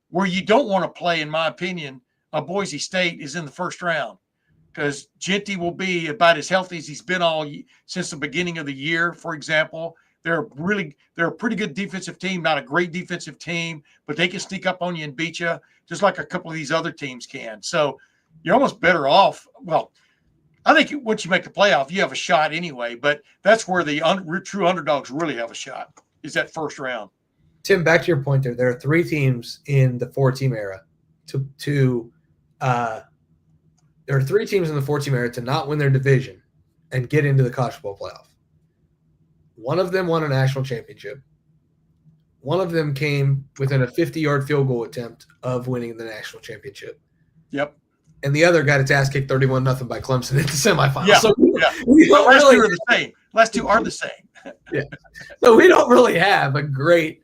where you don't want to play, in my opinion, Boise State is in the first round, because Genty will be about as healthy as he's been since the beginning of the year. For example, they're a pretty good defensive team, not a great defensive team, but they can sneak up on you and beat you just like a couple of these other teams can. So you're almost better off. Well, I think once you make the playoff, you have a shot anyway, but that's where the true underdogs really have a shot, is that first round. Tim, back to your point there are 3 teams in the 4-team era there are 3 teams in the 4-team era to not win their division and get into the College Football Playoff. One of them won a national championship. One of them came within a 50-yard field goal attempt of winning the national championship. Yep. And the other got its ass kicked 31-0 by Clemson in the semifinals. Yeah. So last 2 are the same. Last 2 are the same. Yeah. So we don't really have a great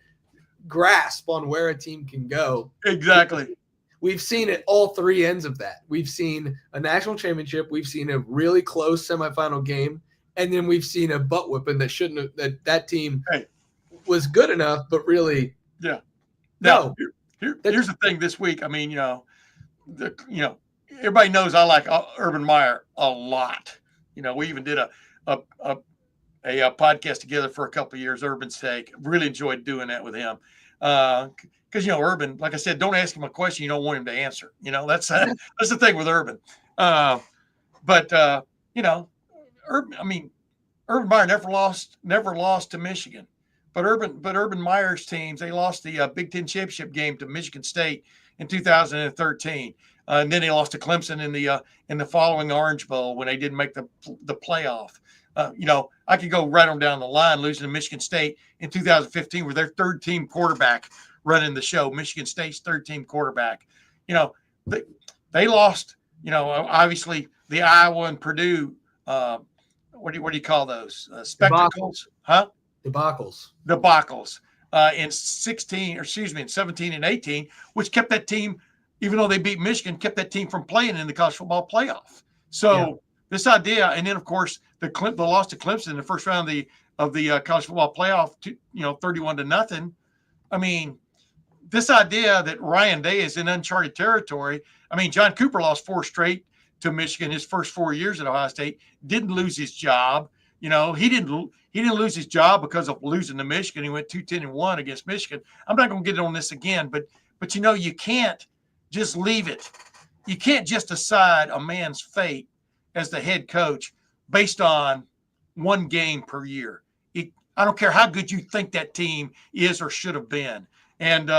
grasp on where a team can go. Exactly. We've seen at all 3 ends of that. We've seen a national championship. We've seen a really close semifinal game. And then we've seen a butt whipping that shouldn't have, that team was good enough, but really. Yeah. No. Here's the thing this week. I mean, everybody knows I like Urban Meyer a lot. We even did a podcast together for a couple of years, Urban's Take. Really enjoyed doing that with him. Because Urban, like I said, don't ask him a question you don't want him to answer. That's the thing with Urban. Urban Meyer never lost to Michigan, but Urban Meyer's teams, they lost the Big Ten championship game to Michigan State in 2013, and then they lost to Clemson in the following Orange Bowl when they didn't make the playoff. I could go right on down the line, losing to Michigan State in 2015 with their 3rd-team quarterback running the show. Michigan State's 3rd-team quarterback. They lost Obviously the Iowa and Purdue, what do you call those? Spectacles, huh? Debacles in 17 and 18, which kept that team, even though they beat Michigan, kept that team from playing in the college football playoff. So this idea, and then of course the loss to Clemson in the first round of the college football playoff, 31-0. I mean, this idea that Ryan Day is in uncharted territory. I mean, John Cooper lost 4 straight to Michigan his first 4 years at Ohio State, didn't lose his job. He didn't lose his job because of losing to Michigan. He went 2-10-1 against Michigan. I'm not going to get on this again, but you can't just leave it. You can't just decide a man's fate as the head coach based on one game per year. I don't care how good you think that team is or should have been. And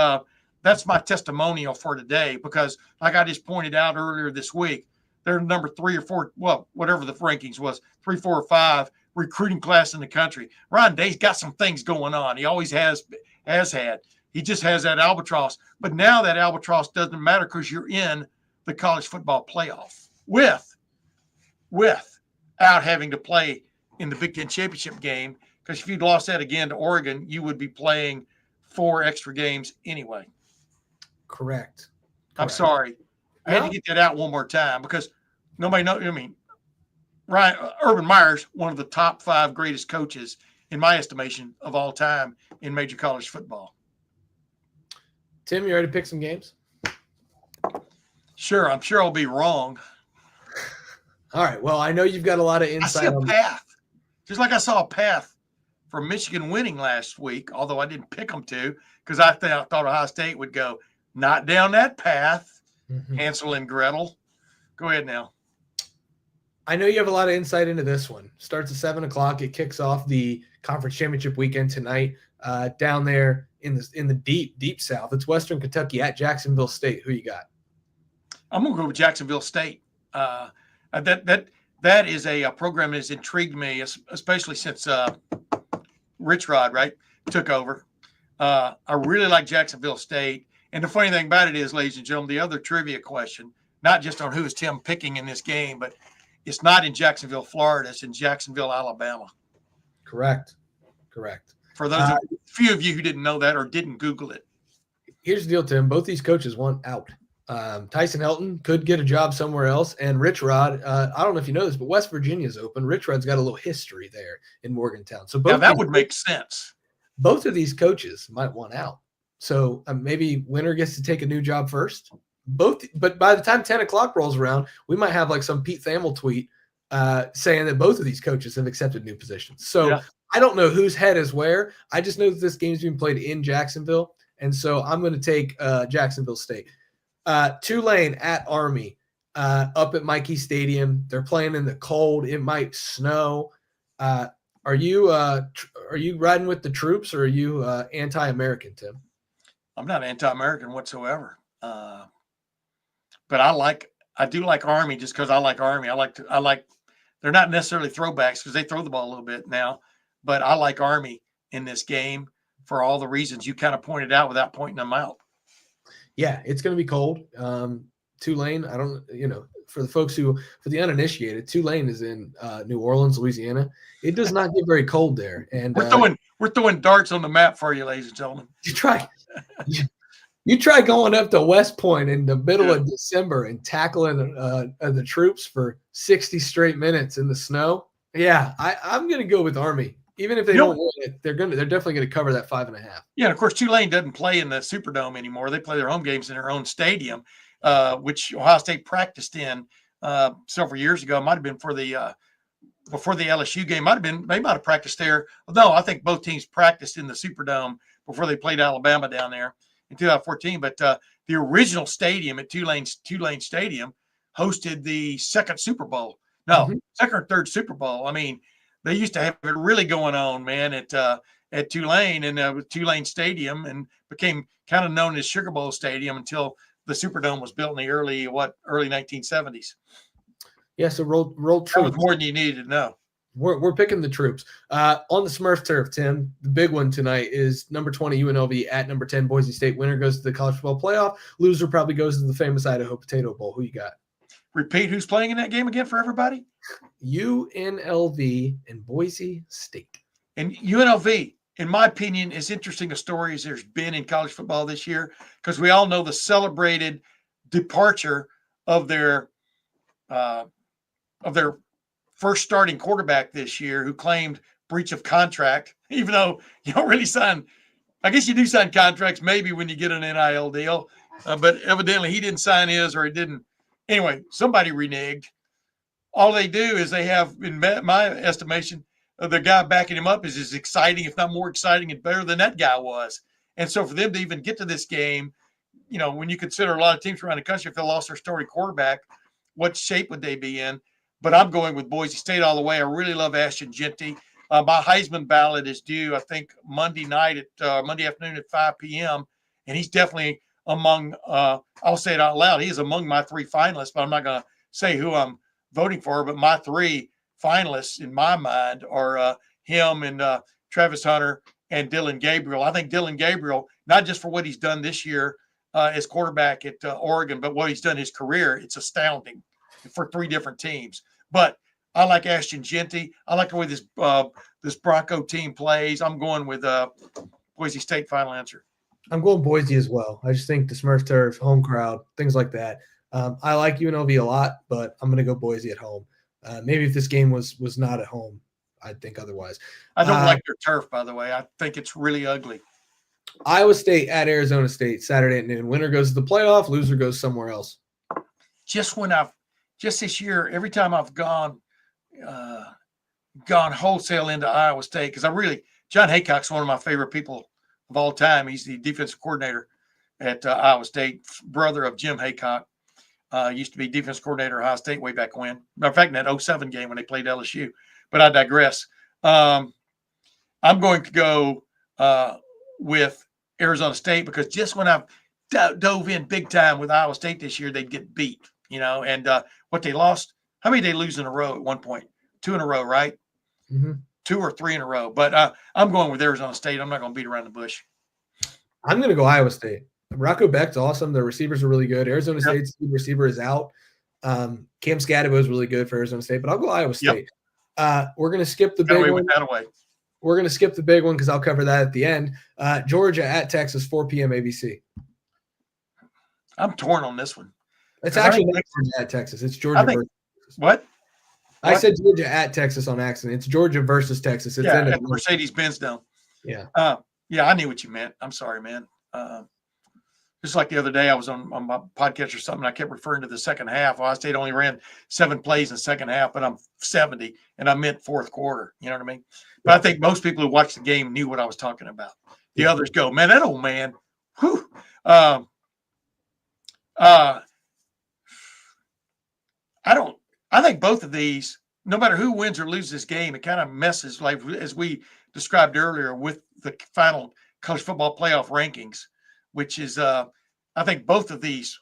that's my testimonial for today, because like I just pointed out earlier this week, they're number 3 or 4, well, whatever the rankings was, 3, 4, or 5 recruiting class in the country. Ryan Day's got some things going on. He always has had. He just has that albatross. But now that albatross doesn't matter because you're in the college football playoff without having to play in the Big Ten championship game. Because if you'd lost that again to Oregon, you would be playing 4 extra games anyway. Correct. I'm sorry. I had to get that out one more time because nobody knows. I mean, Urban Meyer's one of the top 5 greatest coaches, in my estimation, of all time in major college football. Tim, you ready to pick some games? Sure. I'm sure I'll be wrong. All right. Well, I know you've got a lot of insight. I see a path. Just like I saw a path for Michigan winning last week, although I didn't pick them to because I thought Ohio State would go not down that path. Hansel and Gretel. Go ahead now. I know you have a lot of insight into this one. Starts at 7:00. It kicks off the conference championship weekend tonight down there in the deep South. It's Western Kentucky at Jacksonville State. Who you got? I'm going to go with Jacksonville State. That is a program that has intrigued me, especially since Rich Rod, took over. I really like Jacksonville State. And the funny thing about it is, ladies and gentlemen, the other trivia question, not just on who is Tim picking in this game, but it's not in Jacksonville, Florida. It's in Jacksonville, Alabama. Correct. For those few of you who didn't know that or didn't Google it. Here's the deal, Tim. Both these coaches want out. Tyson Helton could get a job somewhere else. And Rich Rod, I don't know if you know this, but West Virginia's open. Rich Rod's got a little history there in Morgantown. So that would make sense. Both of these coaches might want out. So maybe winner gets to take a new job first. But by the time 10:00 rolls around, we might have like some Pete Thamel tweet saying that both of these coaches have accepted new positions. So I don't know whose head is where. I just know that this game's being played in Jacksonville. And so I'm going to take Jacksonville State. Tulane at Army up at Mikey Stadium. They're playing in the cold. It might snow. Are you riding with the troops, or are you anti-American, Tim? I'm not anti-American whatsoever. But I do like Army just because I like Army. I like they're not necessarily throwbacks because they throw the ball a little bit now, but I like Army in this game for all the reasons you kind of pointed out without pointing them out. Yeah, it's going to be cold. Tulane, for the uninitiated, Tulane is in New Orleans, Louisiana. It does not get very cold there. And we're throwing darts on the map for you, ladies and gentlemen. You try going up to West Point in the middle of December and tackling the troops for 60 straight minutes in the snow. Yeah, I'm going to go with Army. Even if they don't win it, they're definitely going to cover that 5.5. Yeah, and of course, Tulane doesn't play in the Superdome anymore. They play their home games in their own stadium, which Ohio State practiced in several years ago. It might have been for the before the LSU game. They might have practiced there. No, I think both teams practiced in the Superdome before they played Alabama down there in 2014. But the original stadium at Tulane Stadium hosted the second Super Bowl. No, second or third Super Bowl. I mean, they used to have it really going on, man, at Tulane and Tulane Stadium, and became kind of known as Sugar Bowl Stadium until the Superdome was built in the early 1970s. Yeah, so roll troops. That was more than you needed to know. We're picking the troops. On the Smurf turf, Tim, the big one tonight is number 20 UNLV at number 10 Boise State. Winner goes to the college football playoff. Loser probably goes to the famous Idaho Potato Bowl. Who you got? repeat who's playing in that game again for everybody? UNLV and Boise State. And UNLV, in my opinion, as interesting a story as there's been in college football this year, because we all know the celebrated departure of their first starting quarterback this year, who claimed breach of contract, even though you don't really sign. I guess you do sign contracts maybe when you get an NIL deal, but evidently he didn't sign his, or he didn't. Anyway, somebody reneged. All they do is they have, in my estimation, the guy backing him up is as exciting, if not more exciting and better than that guy was. And so for them to even get to this game, when you consider a lot of teams around the country, if they lost their starting quarterback, what shape would they be in? But I'm going with Boise State all the way. I really love Ashton Jeanty. My Heisman ballot is due, I think, Monday afternoon at 5 p.m. And he's definitely among, I'll say it out loud, he is among my 3 finalists, but I'm not going to say who I'm voting for. But my 3 finalists in my mind are him and Travis Hunter and Dylan Gabriel. I think Dylan Gabriel, not just for what he's done this year as quarterback at Oregon, but what he's done his career, it's astounding for 3 different teams. But I like Ashton Jeanty. I like the way this Bronco team plays. I'm going with Boise State. Final answer. I'm going Boise as well. I just think the Smurf turf, home crowd, things like that. I like UNLV a lot, but I'm going to go Boise at home. Maybe if this game was not at home, I'd think otherwise. I don't like their turf, by the way. I think it's really ugly. Iowa State at Arizona State, Saturday at noon. Winner goes to the playoff, loser goes somewhere else. Just this year, every time I've gone wholesale into Iowa State, because John Haycock's one of my favorite people of all time. He's the defensive coordinator at Iowa State, brother of Jim Haycock. Used to be defense coordinator at Ohio State way back when. Matter of fact, in that 2007 game when they played LSU. But I digress. I'm going to go with Arizona State, because just when I've dove in big time with Iowa State this year, they'd get beat, and what they lost. How many did they lose in a row at one point? 2 in a row, right? Mm-hmm. 2 or 3 in a row. But I'm going with Arizona State. I'm not going to beat around the bush. I'm going to go Iowa State. Rocco Beck's awesome. Their receivers are really good. Arizona State's receiver is out. Cam Scadabo is really good for Arizona State, but I'll go Iowa State. We're going to skip the big one. We're going to skip the big one because I'll cover that at the end. Georgia at Texas, 4 p.m. ABC. I'm torn on this one. It's actually not Georgia at Texas. It's Georgia versus Texas. What? I said Georgia at Texas on accident. It's Georgia versus Texas. It's at Mercedes-Benz Dome. Yeah. I knew what you meant. I'm sorry, man. Just like the other day, I was on my podcast or something. I kept referring to the second half. Ohio State only ran 7 plays in the second half, but I'm 70, and I meant fourth quarter. You know what I mean? But I think most people who watched the game knew what I was talking about. The others go, man, that old man. Whew. I think both of these, no matter who wins or loses this game, it kind of messes, like as we described earlier, with the final college football playoff rankings, which is, I think both of these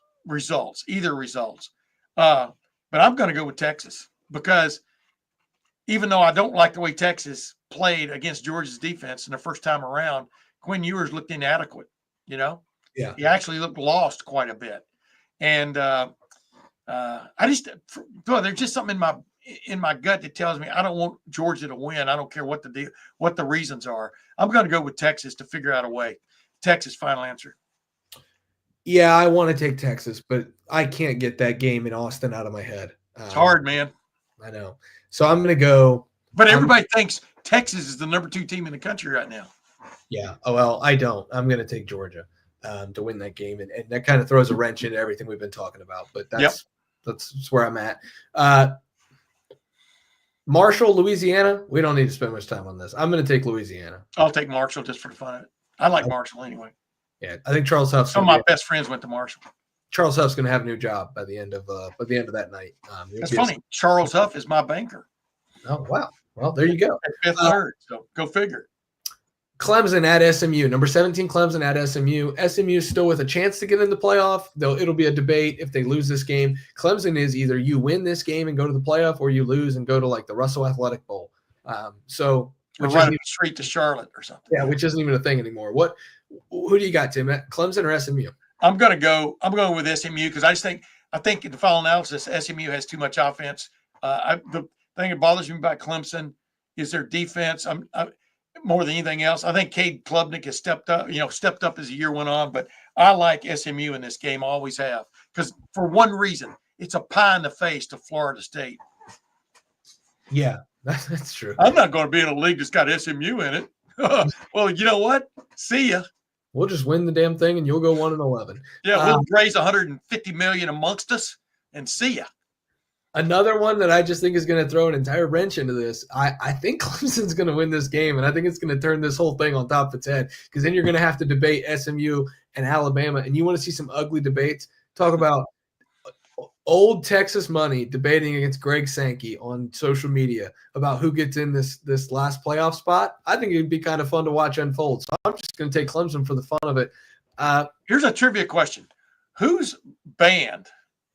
either results. But I'm going to go with Texas, because even though I don't like the way Texas played against Georgia's defense in the first time around, Quinn Ewers looked inadequate, Yeah. He actually looked lost quite a bit. And there's just something in my gut that tells me I don't want Georgia to win. I don't care what the reasons are. I'm going to go with Texas to figure out a way. Texas, final answer. Yeah, I want to take Texas, but I can't get that game in Austin out of my head. It's hard, man. I know. So I'm going to go. But everybody thinks Texas is the number 2 team in the country right now. Yeah. Oh, well, I don't. I'm going to take Georgia to win that game. And that kind of throws a wrench into everything we've been talking about. But that's where I'm at. Marshall, Louisiana. We don't need to spend much time on this. I'm going to take Louisiana. I'll take Marshall just for the fun of it. I like Marshall anyway. Yeah, I think Charles Huff's. Some of my best friends went to Marshall. Charles Huff's going to have a new job by the end of that night. That's funny. Charles Huff is my banker. Oh wow! Well, there you go. Fifth third. So go figure. Clemson at SMU. Number 17, Clemson at SMU. SMU is still with a chance to get in the playoff. It'll be a debate if they lose this game. Clemson is either you win this game and go to the playoff, or you lose and go to like the Russell Athletic Bowl. We're right up the street to Charlotte or something. Yeah, which isn't even a thing anymore. Who do you got, Tim? Clemson or SMU? I'm going with SMU, because I I think in the final analysis, SMU has too much offense. The thing that bothers me about Clemson is their defense. More than anything else, I think Cade Klubnik has stepped up as the year went on. But I like SMU in this game, always have, because for one reason, it's a pie in the face to Florida State. Yeah, that's true. I'm not going to be in a league that's got SMU in it. Well, you know what? See ya. We'll just win the damn thing, and you'll go 1-11. Yeah, we'll raise $150 million amongst us, and see ya. Another one that I just think is going to throw an entire wrench into this. I think Clemson's going to win this game, and I think it's going to turn this whole thing on top of its head, because then you're going to have to debate SMU and Alabama, and you want to see some ugly debates. Talk about old Texas money debating against Greg Sankey on social media about who gets in this last playoff spot. I think it would be kind of fun to watch unfold. So I'm just going to take Clemson for the fun of it. Here's a trivia question. Whose band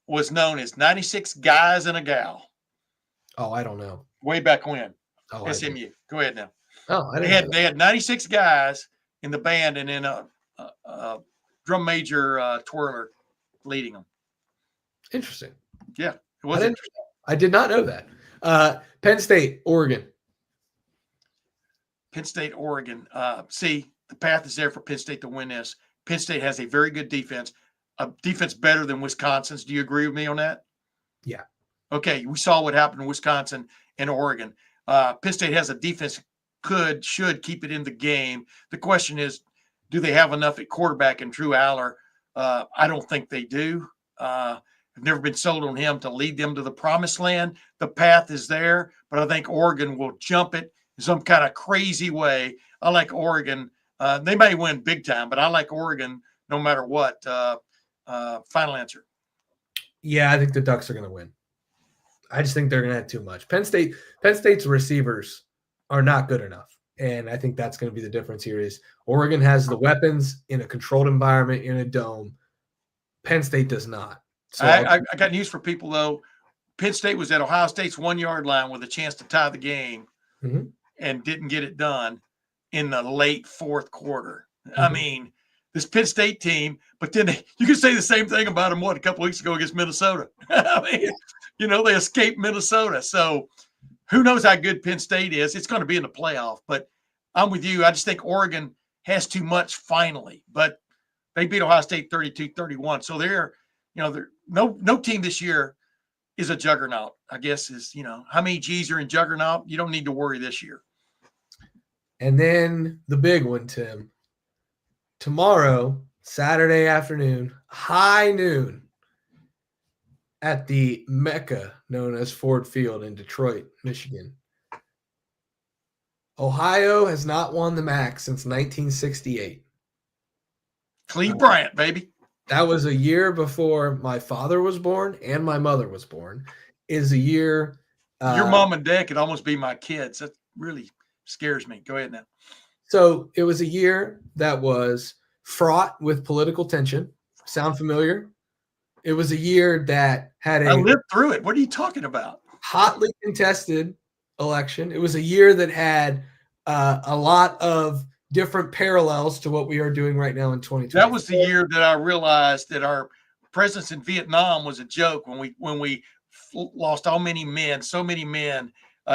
was known as 96 Guys and a Gal? Oh, I don't know. Way back when. Oh, SMU. Go ahead now. Oh, They had 96 guys in the band, and then a drum major twirler leading them. Interesting. Yeah, it was interesting. I did not know that. Penn State, Oregon. Penn State, Oregon. See, the path is there for Penn State to win this. Penn State has a very good defense, a defense better than Wisconsin's. Do you agree with me on that? Yeah. Okay, we saw what happened in Wisconsin and Oregon. Penn State has a defense should keep it in the game. The question is, do they have enough at quarterback in Drew Aller? I don't think they do. I've never been sold on him to lead them to the promised land. The path is there, but I think Oregon will jump it in some kind of crazy way. I like Oregon. They may win big time, but I like Oregon no matter what. Final answer. Yeah, I think the Ducks are going to win. I just think they're going to have too much. Penn State's receivers are not good enough, and I think that's going to be the difference here. Is Oregon has the weapons in a controlled environment in a dome. Penn State does not. So I got news for people, though. Penn State was at Ohio State's 1 yard line with a chance to tie the game and didn't get it done in the late fourth quarter. I mean, this Penn State team, but then you can say the same thing about them, a couple weeks ago against Minnesota. I mean, they escaped Minnesota. So who knows how good Penn State is. It's going to be in the playoff. But I'm with you. I just think Oregon has too much finally. But they beat Ohio State 32-31. So they're no team this year is a juggernaut, I guess, is, how many G's are in juggernaut? You don't need to worry this year. And then the big one, Tim. Tomorrow, Saturday afternoon, high noon, at the Mecca known as Ford Field in Detroit, Michigan. Ohio has not won the MAC since 1968. Cleve Bryant, baby. That was a year before my father was born and my mother was born. Is a year. Your mom and dad could almost be my kids. That really scares me. Go ahead now. So it was a year that was fraught with political tension. Sound familiar? It was a year that had I lived through it. What are you talking about? Hotly contested election. It was a year that had a lot of different parallels to what we are doing right now in 2020. That was the year that I realized that our presence in Vietnam was a joke when we lost so many men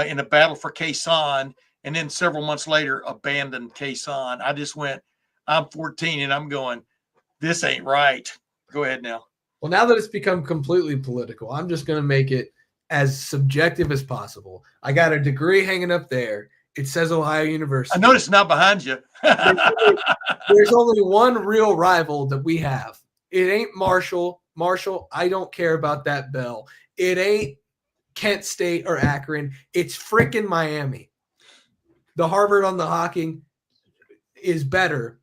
in the battle for Khe Sanh, and then several months later abandoned Khe Sanh. I just went, I'm 14 and I'm going, this ain't right. Go ahead now. Well, now that it's become completely political, I'm just going to make it as subjective as possible. I got a degree hanging up there. It says Ohio University. I noticed not behind you. There's only one real rival that we have. It ain't Marshall. Marshall, I don't care about that bell. It ain't Kent State or Akron. It's freaking Miami. The Harvard on the Hocking is better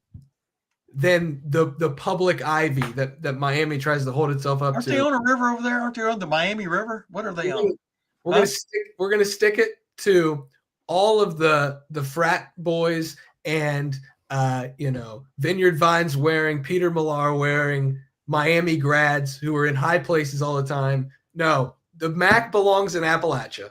than the public ivy that Miami tries to hold itself up Aren't to. they on a river over there? Aren't they on the Miami River? What are they on? We're gonna stick it to all of the frat boys and Vineyard Vines wearing, Peter Millar wearing, Miami grads who are in high places all the time. No, the MAC belongs in Appalachia.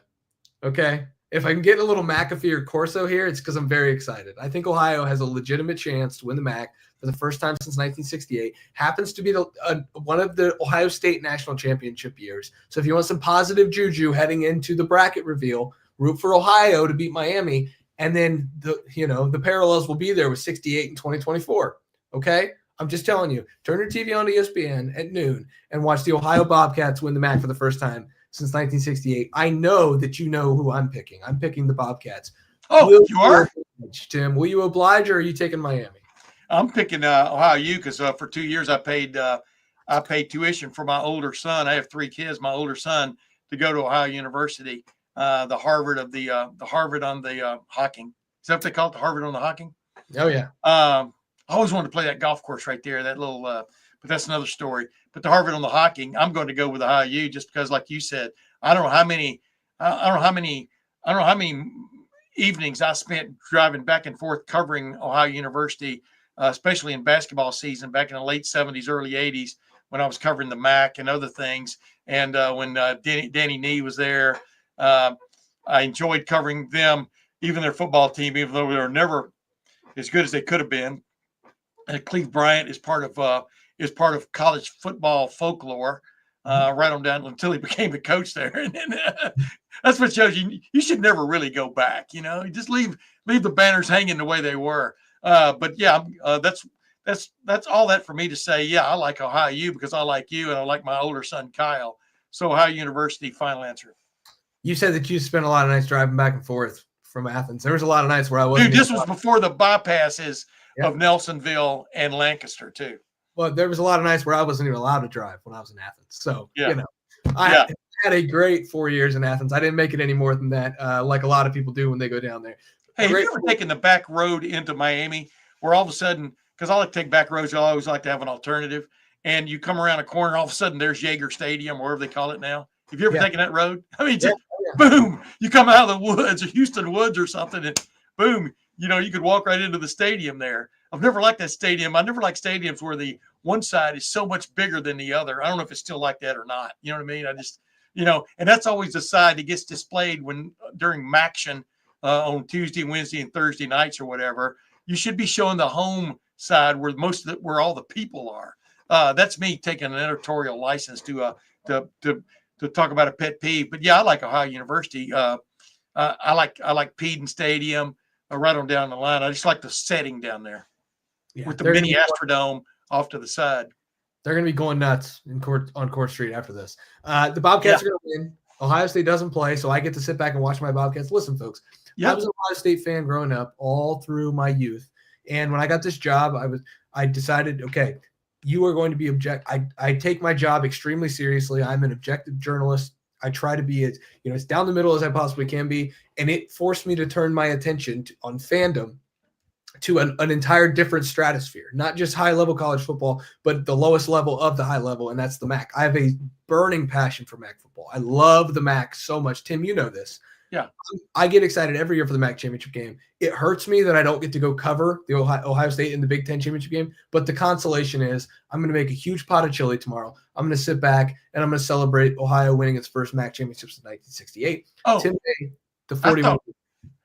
Okay, if I can get a little McAfee or Corso here, it's because I'm very excited. I think Ohio has a legitimate chance to win the MAC for the first time since 1968. Happens to be one of the Ohio State national championship years. So if you want some positive juju heading into the bracket reveal, root for Ohio to beat Miami, and then the parallels will be there with 68 in 2024. Okay, I'm just telling you. Turn your TV on to ESPN at noon and watch the Ohio Bobcats win the MAC for the first time since 1968. I know that you know who I'm picking. I'm picking the Bobcats. Oh, you are? Tim, will you oblige, or are you taking Miami? I'm picking Ohio U because for 2 years I paid tuition for my older son. I have 3 kids. My older son to go to Ohio University, the Harvard on the Hocking. Is that what they call it? The Harvard on the Hocking? Oh yeah. I always wanted to play that golf course right there. That little, but that's another story. But the Harvard on the Hocking, I'm going to go with Ohio U just because, like you said, I don't know how many evenings I spent driving back and forth covering Ohio University, especially in basketball season back in the late 70s, early 80s when I was covering the MAC and other things. And when Danny Nee was there, I enjoyed covering them, even their football team, even though they were never as good as they could have been. And Cleve Bryant is part of college football folklore, right on down until he became a coach there. And then, that's what shows you should never really go back. You just leave the banners hanging the way they were. But yeah, that's all that for me to say. Yeah, I like Ohio U because I like you and I like my older son Kyle. So Ohio University, final answer. You said that you spent a lot of nights driving back and forth from Athens. There was a lot of nights where I wasn't. Dude, this was before the bypasses of Nelsonville and Lancaster too. Well, there was a lot of nights where I wasn't even allowed to drive when I was in Athens. So, I had a great 4 years in Athens. I didn't make it any more than that, like a lot of people do when they go down there. Hey, have you ever taken the back road into Miami where all of a sudden, because I like to take back roads, I always like to have an alternative, and you come around a corner, all of a sudden there's Jaeger Stadium, or whatever they call it now. Have you ever taken that road? I mean, just boom, you come out of the woods or Houston Woods or something, and boom, you could walk right into the stadium there. I've never liked that stadium. I never liked stadiums where the one side is so much bigger than the other. I don't know if it's still like that or not. You know what I mean? I just, and that's always the side that gets displayed during Maction on Tuesday, Wednesday, and Thursday nights or whatever. You should be showing the home side where where all the people are. That's me taking an editorial license to talk about a pet peeve. But yeah, I like Ohio University. I like Peden Stadium right on down the line. I just like the setting down there with the mini Astrodome off to the side. They're going to be going nuts on Court Street after this. The Bobcats are going to win. Ohio State doesn't play, so I get to sit back and watch my Bobcats. Listen, folks, I was an Ohio State fan growing up all through my youth. And when I got this job, I decided, okay, you are going to be I take my job extremely seriously. I'm an objective journalist. I try to be as down the middle as I possibly can be. And it forced me to turn my attention on fandom to an entire different stratosphere, not just high-level college football, but the lowest level of the high level, and that's the MAC. I have a burning passion for MAC football. I love the MAC so much. Tim, you know this. Yeah. I get excited every year for the MAC championship game. It hurts me that I don't get to go cover the Ohio State in the Big Ten championship game, but the consolation is I'm going to make a huge pot of chili tomorrow. I'm going to sit back, and I'm going to celebrate Ohio winning its first MAC championship since 1968. Oh, Tim Day, the 41.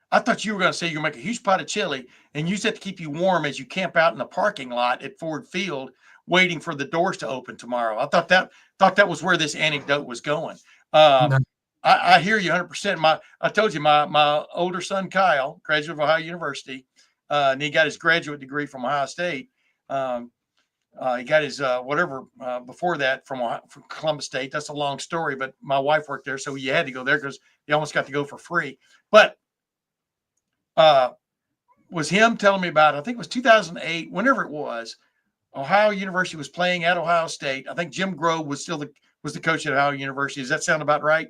I thought you were going to say you're going to make a huge pot of chili and use that to keep you warm as you camp out in the parking lot at Ford Field waiting for the doors to open tomorrow. I thought that was where this anecdote was going. No. I hear you 100%. I told you my older son, Kyle, graduate of Ohio University, and he got his graduate degree from Ohio State. He got his before that from Columbus State. That's a long story, but my wife worked there, so you had to go there because he almost got to go for free. But was him telling me about, I think it was 2008, whenever it was, Ohio University was playing at Ohio State. I think Jim Grove was the coach at Ohio University. Does that sound about right?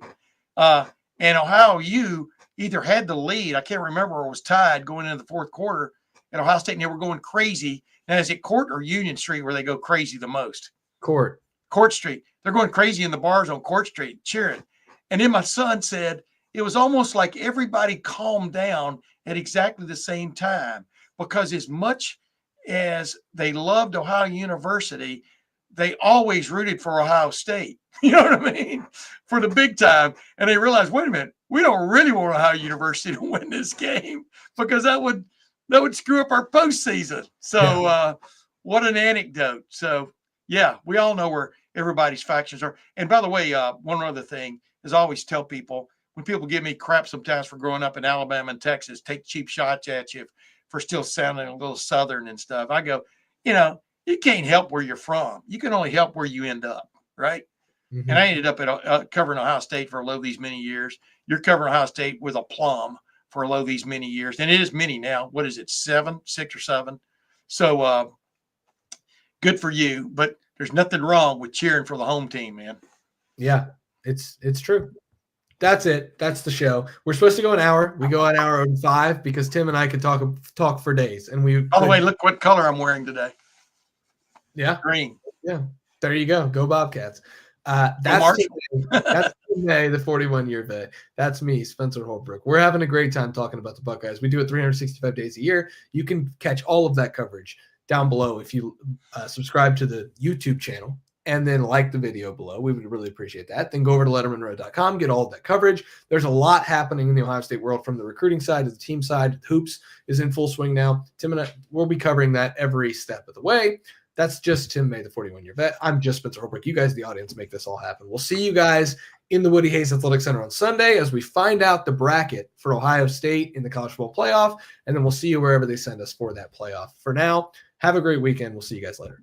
And Ohio U either had the lead, I can't remember, or was tied going into the fourth quarter at Ohio State, and they were going crazy. Now, is it Court or Union Street where they go crazy the most? Court Street. They're going crazy in the bars on Court Street, cheering. And then my son said it was almost like everybody calmed down at exactly the same time, because as much as they loved Ohio University, they always rooted for Ohio State. You know what I mean? For the big time. And they realized, wait a minute, we don't really want Ohio University to win this game because that would screw up our postseason. So what an anecdote. So yeah, we all know where everybody's factions are. And by the way, one other thing is I always tell people, when people give me crap sometimes for growing up in Alabama and Texas, take cheap shots at you for still sounding a little Southern and stuff. I go, you can't help where you're from. You can only help where you end up, right? Mm-hmm. And I ended up at covering Ohio State for these many years. You're covering Ohio State with a plum for these many years. And it is many now. What is it, 6 or 7? So good for you. But there's nothing wrong with cheering for the home team, man. Yeah, it's true. That's it. That's the show. We're supposed to go an hour. We go an hour and 5 because Tim and I could talk for days. And By the way, look what color I'm wearing today. Yeah. Green. Yeah. There you go. Go Bobcats. That's Tim May, the 41-year vet. That's me, Spencer Holbrook. We're having a great time talking about the Buckeyes. We do it 365 days a year. You can catch all of that coverage down below if you subscribe to the YouTube channel and then like the video below. We would really appreciate that. Then go over to lettermenrow.com, get all of that coverage. There's a lot happening in the Ohio State world from the recruiting side to the team side. Hoops is in full swing now. Tim and I will be covering that every step of the way. That's just Tim May, the 41-year vet. I'm just Spencer Holbrook. You guys, the audience, make this all happen. We'll see you guys in the Woody Hayes Athletic Center on Sunday as we find out the bracket for Ohio State in the college football playoff, and then we'll see you wherever they send us for that playoff. For now, have a great weekend. We'll see you guys later.